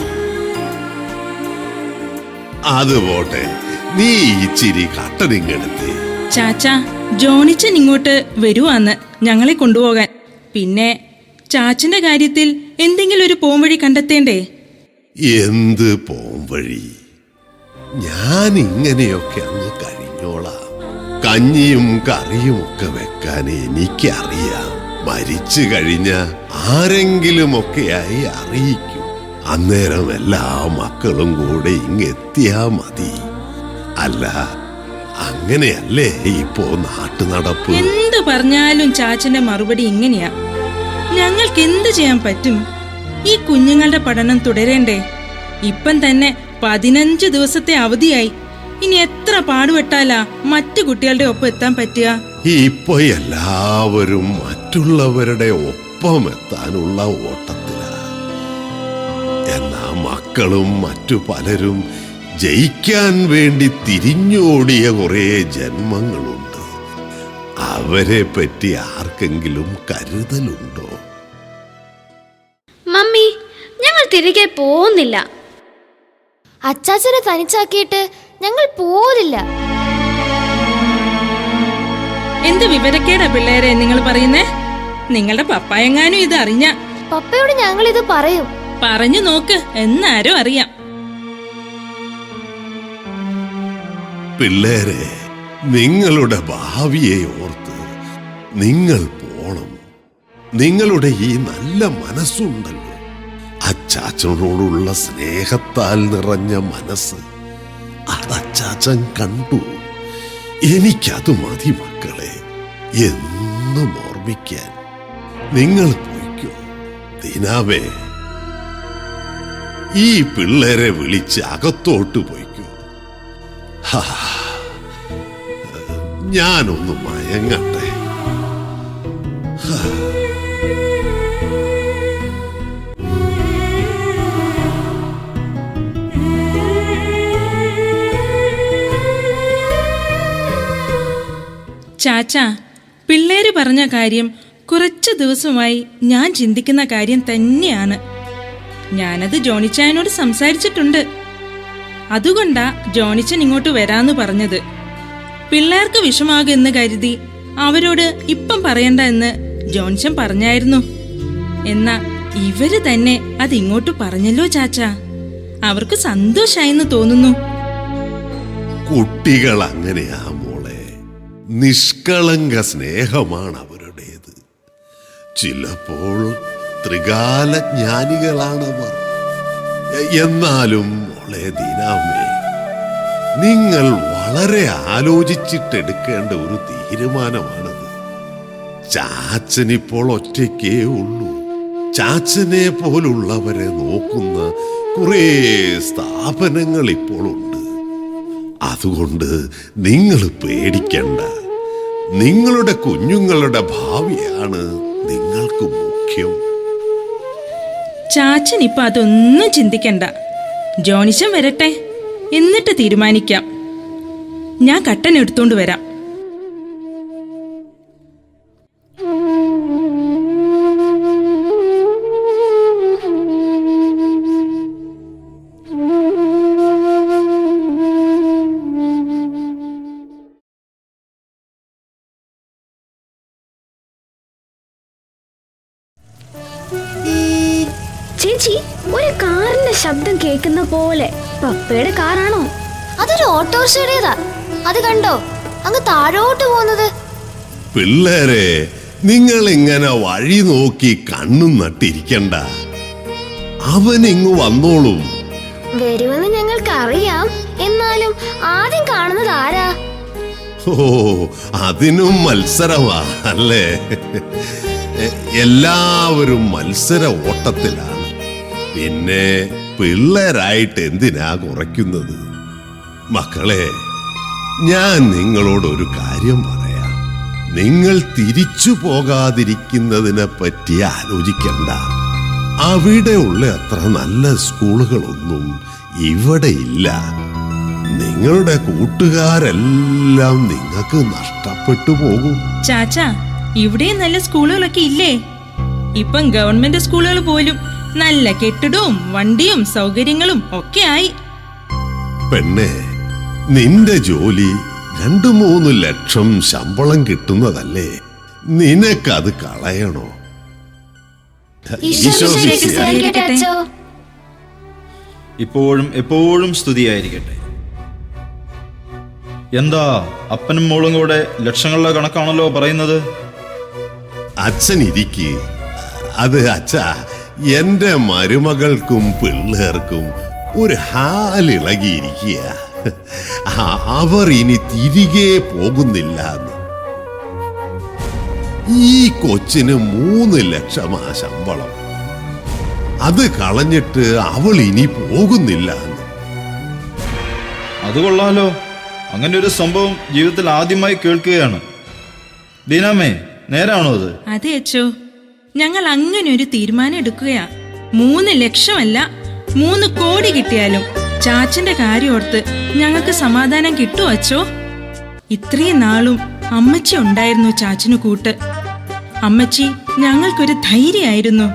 അത് പോട്ടെ, നീ ഇച്ചിരി കട്ടനിങ്ങെടുത്തേ.
ചാച്ചാ, ജോണിച്ചൻ ഇങ്ങോട്ട് വരുവാന്ന് ഞങ്ങളെ കൊണ്ടുപോകാൻ. പിന്നെ ചാച്ചന്റെ കാര്യത്തിൽ എന്തെങ്കിലും ഒരു പോംവഴി കണ്ടെത്തേണ്ടേ?
എന്ത് പോംവഴി? ഞാൻ ഇങ്ങനെയൊക്കെ അങ്ങ് കഴിഞ്ഞോളാം. കഞ്ഞിയും കറിയും ഒക്കെ വെക്കാൻ എനിക്കറിയാം. മരിച്ചു കഴിഞ്ഞ ആരെങ്കിലുമൊക്കെയായി അറിയിക്കും. അന്നേരം എല്ലാ മക്കളും കൂടെ ഇങ്ങെത്തിയാ മതി. അല്ല, അങ്ങനെയല്ലേ ഇപ്പോ നാട്ടു നടപ്പ്?
എന്ത് പറഞ്ഞാലും ചാച്ചന്റെ മറുപടി ഇങ്ങനെയാ. ഞങ്ങൾക്ക് എന്ത് ചെയ്യാൻ പറ്റും? ഈ കുഞ്ഞുങ്ങളുടെ പഠനം തുടരണ്ടേ? ഇപ്പം തന്നെ 15 ദിവസത്തെ അവധിയായി. ഇനി എത്ര പാടുപെട്ടാലാ മറ്റു കുട്ടികളുടെ ഒപ്പം എത്താൻ പറ്റുക?
ഇപ്പൊ എല്ലാവരും മറ്റുള്ളവരുടെ ഒപ്പം എത്താനുള്ള ഓട്ടത്തിലാ. എന്നാ മക്കളും മറ്റു പലരും ജയിക്കാൻ വേണ്ടി തിരിഞ്ഞോടിയ കുറെ ജന്മങ്ങളുണ്ട്. അവരെ പറ്റി ആർക്കെങ്കിലും കരുതലുണ്ടോ?
മമ്മി, ഞങ്ങൾ തിരികെ പോകുന്നില്ല.
അച്ചാച്ചനെ തനിച്ചാക്കിയിട്ട് ഞങ്ങൾ പോരില്ല.
എന്ത് വിവരക്കേടാ പിള്ളേരെ നിങ്ങൾ പറയുന്നേ? നിങ്ങളുടെ പപ്പായെങ്ങാനും ഇത് അറിഞ്ഞ
പപ്പയോട് ഞങ്ങൾ ഇത് പറയും.
പറഞ്ഞു നോക്ക്, എന്നാരും അറിയാം.
പിള്ളേരെ, നിങ്ങളുടെ ഭാവിയെ ഓർത്ത് നിങ്ങൾ പോണം. നിങ്ങളുടെ ഈ നല്ല മനസ്സുണ്ടല്ലോ, അച്ചാച്ചനോടുള്ള സ്നേഹത്താൽ നിറഞ്ഞ മനസ്സ്, അത് അച്ചാച്ചൻ കണ്ടു. എനിക്കത് മതി മക്കളെ, എന്നും ഓർമ്മിക്കാൻ. നിങ്ങൾ പോയിക്കോ. ദിനാവേ, ഈ പിള്ളേരെ വിളിച്ച് അകത്തോട്ട് പോയിക്കോ. ഞാനൊന്ന് മയങ്ങട്ടെ.
ചാച്ചാ, പിള്ളേര് പറഞ്ഞ കാര്യം കുറച്ച് ദിവസമായി ഞാൻ ചിന്തിക്കുന്ന കാര്യം തന്നെയാണ്. ഞാനത് ജോണിച്ചായനോട് സംസാരിച്ചിട്ടുണ്ട്. അതുകൊണ്ടാ ജോണിച്ചൻ ഇങ്ങോട്ട് വരാന്ന് പറഞ്ഞത്. പിള്ളേർക്ക് വിഷമാകുമെന്ന് കരുതി അവരോട് ഇപ്പം പറയണ്ട എന്ന് ജോൺസൺ പറഞ്ഞായിരുന്നു. എന്നാ ഇവര് തന്നെ അത് ഇങ്ങോട്ട് പറഞ്ഞല്ലോ ചാച്ചാ. അവർക്ക് സന്തോഷായെന്ന് തോന്നുന്നു.
കുട്ടികൾ അങ്ങനെയാ മോളെ, നിഷ്കളങ്ക സ്നേഹമാണ് അവരുടേത്. ചിലപ്പോൾ ത്രികാല ജ്ഞാനികളാണവർ. എന്നാലും മോളെ ദീനാമേ, നിങ്ങൾ വളരെ ആലോചിച്ചിട്ടെടുക്കേണ്ട ഒരു തീരുമാനമാണത്. ചാച്ചനിപ്പോൾ ഒറ്റയ്ക്കേ ഉള്ളൂ. ചാച്ചനെ പോലുള്ളവരെ നോക്കുന്ന കുറേ സ്ഥാപനങ്ങൾ ഇപ്പോൾ ഉണ്ട്. അതുകൊണ്ട് നിങ്ങൾ പേടിക്കണ്ട. നിങ്ങളുടെ കുഞ്ഞുങ്ങളുടെ ഭാവിയാണ് നിങ്ങൾക്ക് മുഖ്യം.
ചാച്ചൻ ഇപ്പൊ അതൊന്നും ചിന്തിക്കണ്ട. ജോണിച്ചൻ വരട്ടെ, എന്നിട്ട് തീരുമാനിക്കാം. ഞാൻ കട്ടൻ എടുത്തോണ്ട് വരാം.
ചേച്ചി, ഒരു കാറിന്റെ ശബ്ദം കേൾക്കുന്ന പോലെ. പപ്പയുടെ കാറാണോ?
അതൊരു ഓട്ടോറിക്ഷയുടേതാ. അത് കണ്ടോ, അങ്ങ് താഴോട്ട് പോകുന്നത്.
പിള്ളേരെ, നിങ്ങൾ ഇങ്ങനെ വഴി നോക്കി കണ്ണും നട്ടിരിക്കണ്ട. അവൻ ഇങ്ങ് വന്നോളും.
വരുമെന്ന് ഞങ്ങൾക്ക് അറിയാം. എന്നാലും ആദ്യം കാണുന്നത് ആരാ?
ഓ, അതിനും മത്സരമാ അല്ലേ? എല്ലാവരും മത്സര ഓട്ടത്തിലാണ്. പിന്നെ പിള്ളേരായിട്ട് എന്തിനാ കുറയ്ക്കുന്നത്? മക്കളെ, ഞാൻ നിങ്ങളോടൊരു കാര്യം പറയാം. നിങ്ങൾ തിരിച്ചു പോകാതിരിക്കുന്നതിനെ പറ്റി ആലോചിക്കണ്ട. അവിടെ ഉള്ള അത്ര നല്ല സ്കൂളുകളൊന്നും ഇവിടെ ഇല്ല. നിങ്ങളുടെ കൂട്ടുകാരെല്ലാം നിങ്ങൾക്ക് നഷ്ടപ്പെട്ടു പോകും.
ചാച്ചാ, ഇവിടെ നല്ല സ്കൂളുകളൊക്കെ ഇല്ലേ? ഇപ്പം ഗവൺമെന്റ് സ്കൂളുകൾ പോലും നല്ല കെട്ടിടവും വണ്ടിയും സൗകര്യങ്ങളും ഒക്കെ ആയി.
പെണ്ണെ, നിന്റെ ജോലി 2-3 ലക്ഷം ശമ്പളം കിട്ടുന്നതല്ലേ? നിനക്കത് കളയണോ? ഈശോ
അച്ചോ.
ഇപ്പോഴും എപ്പോഴും സ്തുതിയായിരിക്കട്ടെ. എന്താ അപ്പനും മോളും കൂടെ ലക്ഷങ്ങളുടെ കണക്കാണല്ലോ പറയുന്നത്?
അച്ഛൻ ഇരിക്ക്. അത് അച്ഛാ, എന്റെ മരുമകൾക്കും പിള്ളേർക്കും ഒരു ഹാലിളകിയിരിക്കുക. അവർ ഇനി തിരികെ പോകുന്നില്ല. ഈ കൊച്ചിന് 3 ലക്ഷമാ ശമ്പളം. അത് കളഞ്ഞിട്ട് അവൾ ഇനി പോകുന്നില്ല.
അത് കൊള്ളാലോ. അങ്ങനെ ഒരു സംഭവം ജീവിതത്തിൽ ആദ്യമായി കേൾക്കുകയാണ്. ദീനാമേ, നേരാണോ അത്?
അതെ അച്ചോ, ഞങ്ങൾ അങ്ങനെ ഒരു തീരുമാനം എടുക്കുകയാ. 3 ലക്ഷമല്ല, 3 കോടി കിട്ടിയാലും ചാച്ചന്റെ കാര്യം ഓർത്ത് ഞങ്ങൾക്ക് സമാധാനം കിട്ടുമോ അച്ചോ? ഇത്രയും നാളും അമ്മച്ചി ഉണ്ടായിരുന്നു ചാച്ചന് കൂട്ട്. അമ്മച്ചി ഞങ്ങൾക്കൊരു ധൈര്യമായിരുന്നു.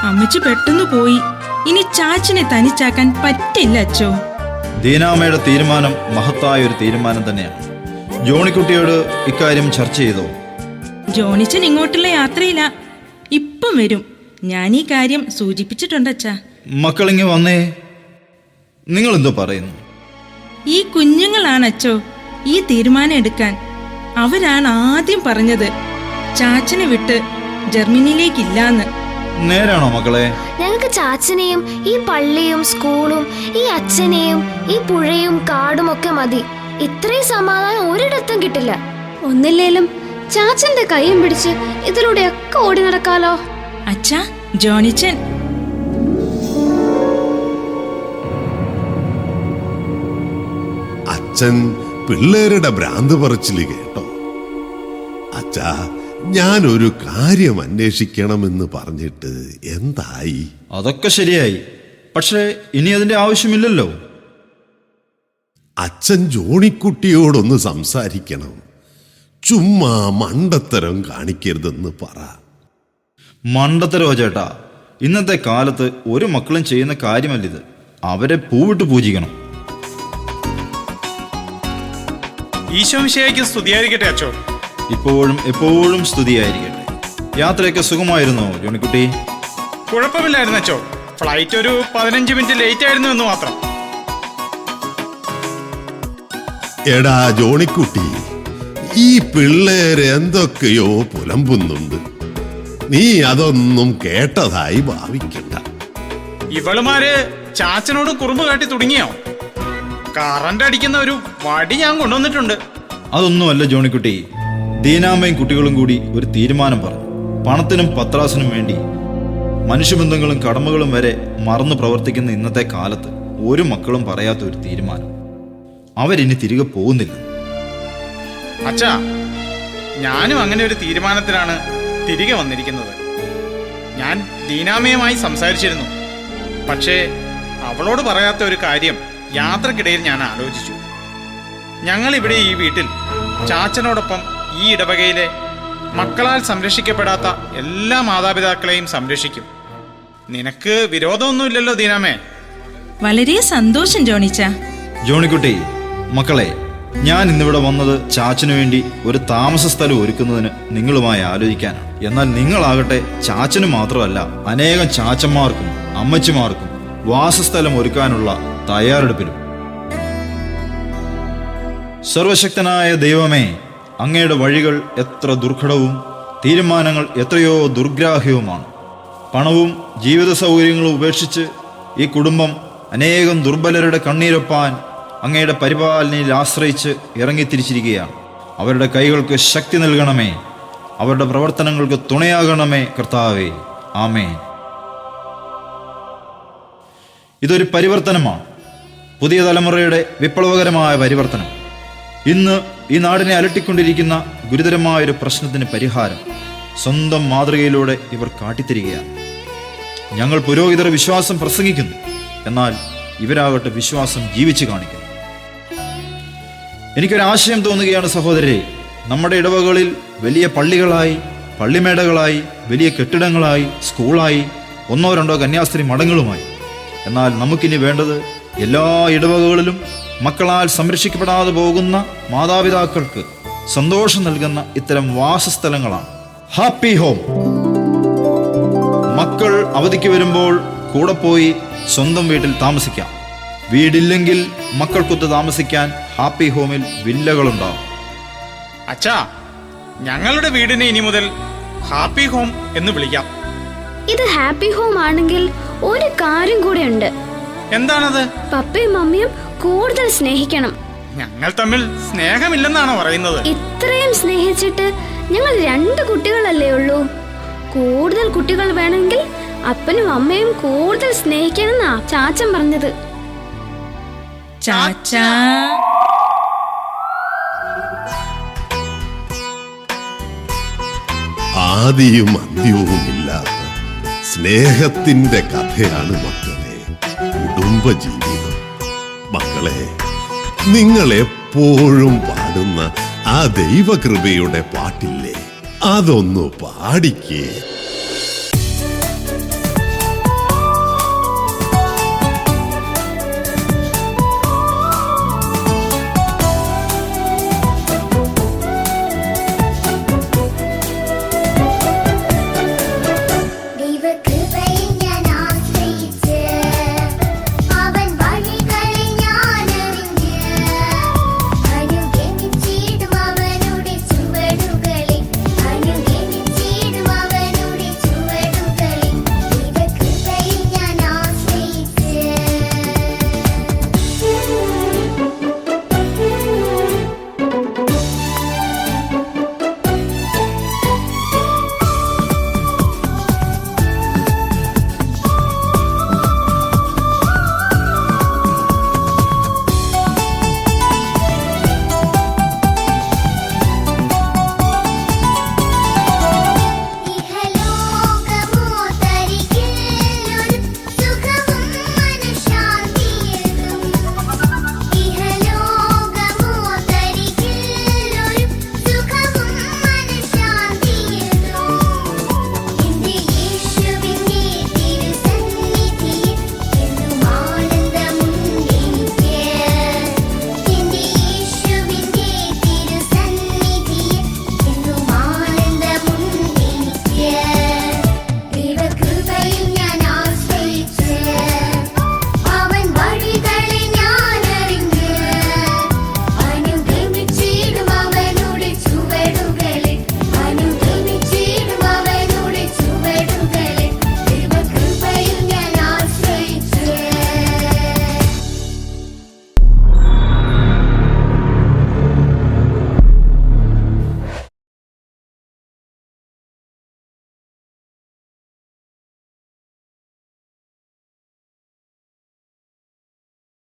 അമ്മച്ചി പെട്ടെന്ന് പോയി. ഇനി ചാച്ചനെ തനിച്ചാക്കാൻ പറ്റില്ല അച്ചോ.
ദീനാമയുടെ തീരുമാനം മഹത്തായ ഒരു തീരുമാനം തന്നെയാണ്. ജോണിക്കുട്ടിയോട് ഇക്കാര്യം ചർച്ച ചെയ്തോ?
ജോണിച്ചൻ ഇങ്ങോട്ടുള്ള യാത്രയില്ല, ഇപ്പം വരും. ഞാൻ ഈ കാര്യം സൂചിപ്പിച്ചിട്ടുണ്ട് അച്ഛാ.
മക്കളിങ്ങ് വന്നേ. നിങ്ങൾ എന്തോ പറയുന്നു?
ഈ കുഞ്ഞുങ്ങളാണ് അച്ചോ ഈ തീരുമാനം എടുക്കാൻ. അവരാണ് ആദ്യം പറഞ്ഞത് ചാച്ചനെ വിട്ട് ജർമ്മനിയിലേക്കില്ലാന്ന്.
നേരാണോ മക്കളെ?
ഞങ്ങൾക്ക് ചാച്ചനെയും ഈ പള്ളിയും സ്കൂളും ഈ അച്ഛനെയും ഈ പുഴയും കാടും ഒക്കെ മതി. ഇത്രയും സമാധാനം ഒരിടത്തും കിട്ടില്ല.
ഒന്നില്ലേലും ചാച്ചന്റെ കൈയും പിടിച്ച് ഇതിലൂടെയൊക്കെ ഓടി നടക്കാലോ.
അച്ഛാ, ജോണിച്ചൻ.
അച്ഛൻ പിള്ളേരുടെ ഭ്രാന്ത് പറച്ചില് കേട്ടോ? അച്ഛാ, ഞാനൊരു കാര്യം അന്വേഷിക്കണമെന്ന് പറഞ്ഞിട്ട് എന്തായി?
അതൊക്കെ ശരിയായി, പക്ഷേ ഇനി അതിന്റെ ആവശ്യമില്ലല്ലോ.
അച്ഛൻ ജോണിക്കുട്ടിയോടൊന്ന് സംസാരിക്കണം. ചുമ്മാ മണ്ടത്തരം കാണിക്കരുതെന്ന് പറ.
മണ്ടത്തരോ ചേട്ടാ? ഇന്നത്തെ കാലത്ത് ഒരു മക്കളും ചെയ്യുന്ന കാര്യമല്ലിത്. അവരെ പൂവിട്ട് പൂജിക്കണം.
ഈശോ മിശിഹായ്ക്ക് സ്തുതിയായിരിക്കട്ടെ അച്ചോ.
ഇപ്പോഴും എപ്പോഴും സ്തുതിയായിരിക്കട്ടെ. യാത്രയൊക്കെ സുഖമായിരുന്നോ ജോണിക്കുട്ടി?
കുഴപ്പമില്ലായിരുന്നു അച്ചോ. ഫ്ലൈറ്റ് ഒരു 15 മിനിറ്റ് ലേറ്റ് ആയിരുന്നു എന്ന് മാത്രം.
എടാ ജോണിക്കുട്ടി, ഈ പിള്ളേര് എന്തൊക്കെയോ പുലമ്പുന്നുണ്ട്. നീ അതൊന്നും കേട്ടതായി ഭാവിക്കണ്ട.
ഇവളുമാര് ചാച്ചനോട് കുറുമ്പ് കാട്ടി തുടങ്ങിയോ? കറണ്ട് അടിക്കുന്ന ഒരു വടി ഞാൻ കൊണ്ടുവന്നിട്ടുണ്ട്.
അതൊന്നുമല്ല ജോണിക്കുട്ടി, ദീനാമ്മയും കുട്ടികളും കൂടി ഒരു തീരുമാനം പറഞ്ഞു. പണത്തിനും പത്രാസിനും വേണ്ടി മനുഷ്യബന്ധങ്ങളും കടമകളും വരെ മറന്നു പ്രവർത്തിക്കുന്ന ഇന്നത്തെ കാലത്ത് ഒരു മക്കളും പറയാത്ത ഒരു തീരുമാനം. അവരിനി തിരികെ പോകുന്നില്ല.
അച്ഛാ, ഞാനും അങ്ങനെ ഒരു തീരുമാനത്തിലാണ് തിരികെ വന്നിരിക്കുന്നത്. ഞാൻ ദീനാമയുമായി സംസാരിച്ചിരുന്നു. പക്ഷേ അവളോട് പറയാത്ത ഒരു കാര്യം യാത്രക്കിടയിൽ ഞാൻ ആലോചിച്ചു. ഞങ്ങളിവിടെ ഈ വീട്ടിൽ ചാച്ചനോടൊപ്പം ഈ ഇടവകയിലെ മക്കളാൽ സംരക്ഷിക്കപ്പെടാത്ത എല്ലാ മാതാപിതാക്കളെയും സംരക്ഷിക്കും. നിനക്ക് വിരോധമൊന്നുമില്ലല്ലോ ദീനാമേ?
വളരെ സന്തോഷം ജോണിച്ച.
ജോണിക്കുട്ടി, മക്കളെ, ഞാൻ ഇന്നിവിടെ വന്നത് ചാച്ചനു വേണ്ടി ഒരു താമസ സ്ഥലം ഒരുക്കുന്നതിന് നിങ്ങളുമായി ആലോചിക്കാനാണ്. എന്നാൽ നിങ്ങളാകട്ടെ ചാച്ചന് മാത്രമല്ല അനേകം ചാച്ചന്മാർക്കും അമ്മച്ചിമാർക്കും വാസസ്ഥലം ഒരുക്കാനുള്ള തയ്യാറെടുപ്പിലും. സർവശക്തനായ ദൈവമേ, അങ്ങയുടെ വഴികൾ എത്ര ദുർഘടവും തീരുമാനങ്ങൾ എത്രയോ ദുർഗ്രാഹ്യവുമാണ്. പണവും ജീവിത സൗകര്യങ്ങളും ഉപേക്ഷിച്ച് ഈ കുടുംബം അനേകം ദുർബലരുടെ കണ്ണീരൊപ്പാൻ അങ്ങയുടെ പരിപാലനയിൽ ആശ്രയിച്ച് ഇറങ്ങിത്തിരിച്ചിരിക്കുകയാണ്. അവരുടെ കൈകൾക്ക് ശക്തി നൽകണമേ, അവരുടെ പ്രവർത്തനങ്ങൾക്ക് തുണയാകണമേ കർത്താവേ. ആമേൻ. ഇതൊരു പരിവർത്തനമാണ്, പുതിയ തലമുറയുടെ വിപ്ലവകരമായ പരിവർത്തനം. ഇന്ന് ഈ നാടിനെ അലട്ടിക്കൊണ്ടിരിക്കുന്ന ഗുരുതരമായൊരു പ്രശ്നത്തിന് പരിഹാരം സ്വന്തം മാതൃകയിലൂടെ ഇവർ കാട്ടിത്തരികയാണ്. ഞങ്ങൾ പുരോഹിതർ വിശ്വാസം പ്രസംഗിക്കുന്നു, എന്നാൽ ഇവരാകട്ടെ വിശ്വാസം ജീവിച്ചു കാണിക്കുന്നു. എനിക്കൊരാശയം തോന്നുകയാണ് സഹോദരരെ. നമ്മുടെ ഇടവകളിൽ വലിയ പള്ളികളായി, പള്ളിമേടകളായി, വലിയ കെട്ടിടങ്ങളായി, സ്കൂളായി, 1-2 കന്യാസ്ത്രീ മഠങ്ങളുമായി. എന്നാൽ നമുക്കിനി വേണ്ടത് എല്ലാ ഇടവകകളിലും മക്കളാൽ സംരക്ഷിക്കപ്പെടാതെ പോകുന്ന മാതാപിതാക്കൾക്ക് സന്തോഷം നൽകുന്ന ഇത്തരം വാസസ്ഥലങ്ങളാണ്. Happy home. മക്കൾ അവധിക്ക് വരുമ്പോൾ കൂടെ പോയി സ്വന്തം വീട്ടിൽ താമസിക്കാം. വീടില്ലെങ്കിൽ മക്കൾക്കൊത്ത് താമസിക്കാൻ ഹാപ്പി ഹോമിൽ വില്ലകളുണ്ടാവും.
അച്ഛാ, ഞങ്ങളുടെ വീടിനെ ഇനി മുതൽ ഹാപ്പി ഹോം എന്ന് വിളിക്കാം.
ഇത് ഹാപ്പി ഹോം ആണെങ്കിൽ ഒരു കാര്യം കൂടെ ഉണ്ട്.
എന്താണത്?
പപ്പയും മമ്മിയും കൂടുതൽ സ്നേഹിക്കണം.
ഞങ്ങൾ തമ്മിൽ സ്നേഹമില്ലെന്നാണോ പറയുന്നത്?
ഇത്രയും സ്നേഹിച്ചിട്ട് ഞങ്ങൾ 2 കുട്ടികളല്ലേ ഉള്ളൂ. കൂടുതൽ കുട്ടികൾ വേണമെങ്കിൽ അപ്പനും അമ്മയും കൂടുതൽ സ്നേഹിക്കണമെന്നാ ചാച്ചൻ പറഞ്ഞത്.
ചാച്ചാ,
ആദിയും അന്ത്യവുമില്ലാത്ത സ്നേഹത്തിന്റെ കഥയാണ് മക്കളെ കുടുംബജീവിതം. മക്കളെ, നിങ്ങൾ എപ്പോഴും പാടുന്ന ആ ദൈവകൃപയുടെ പാട്ടില്ലേ, അതൊന്നു പാടിക്കേ.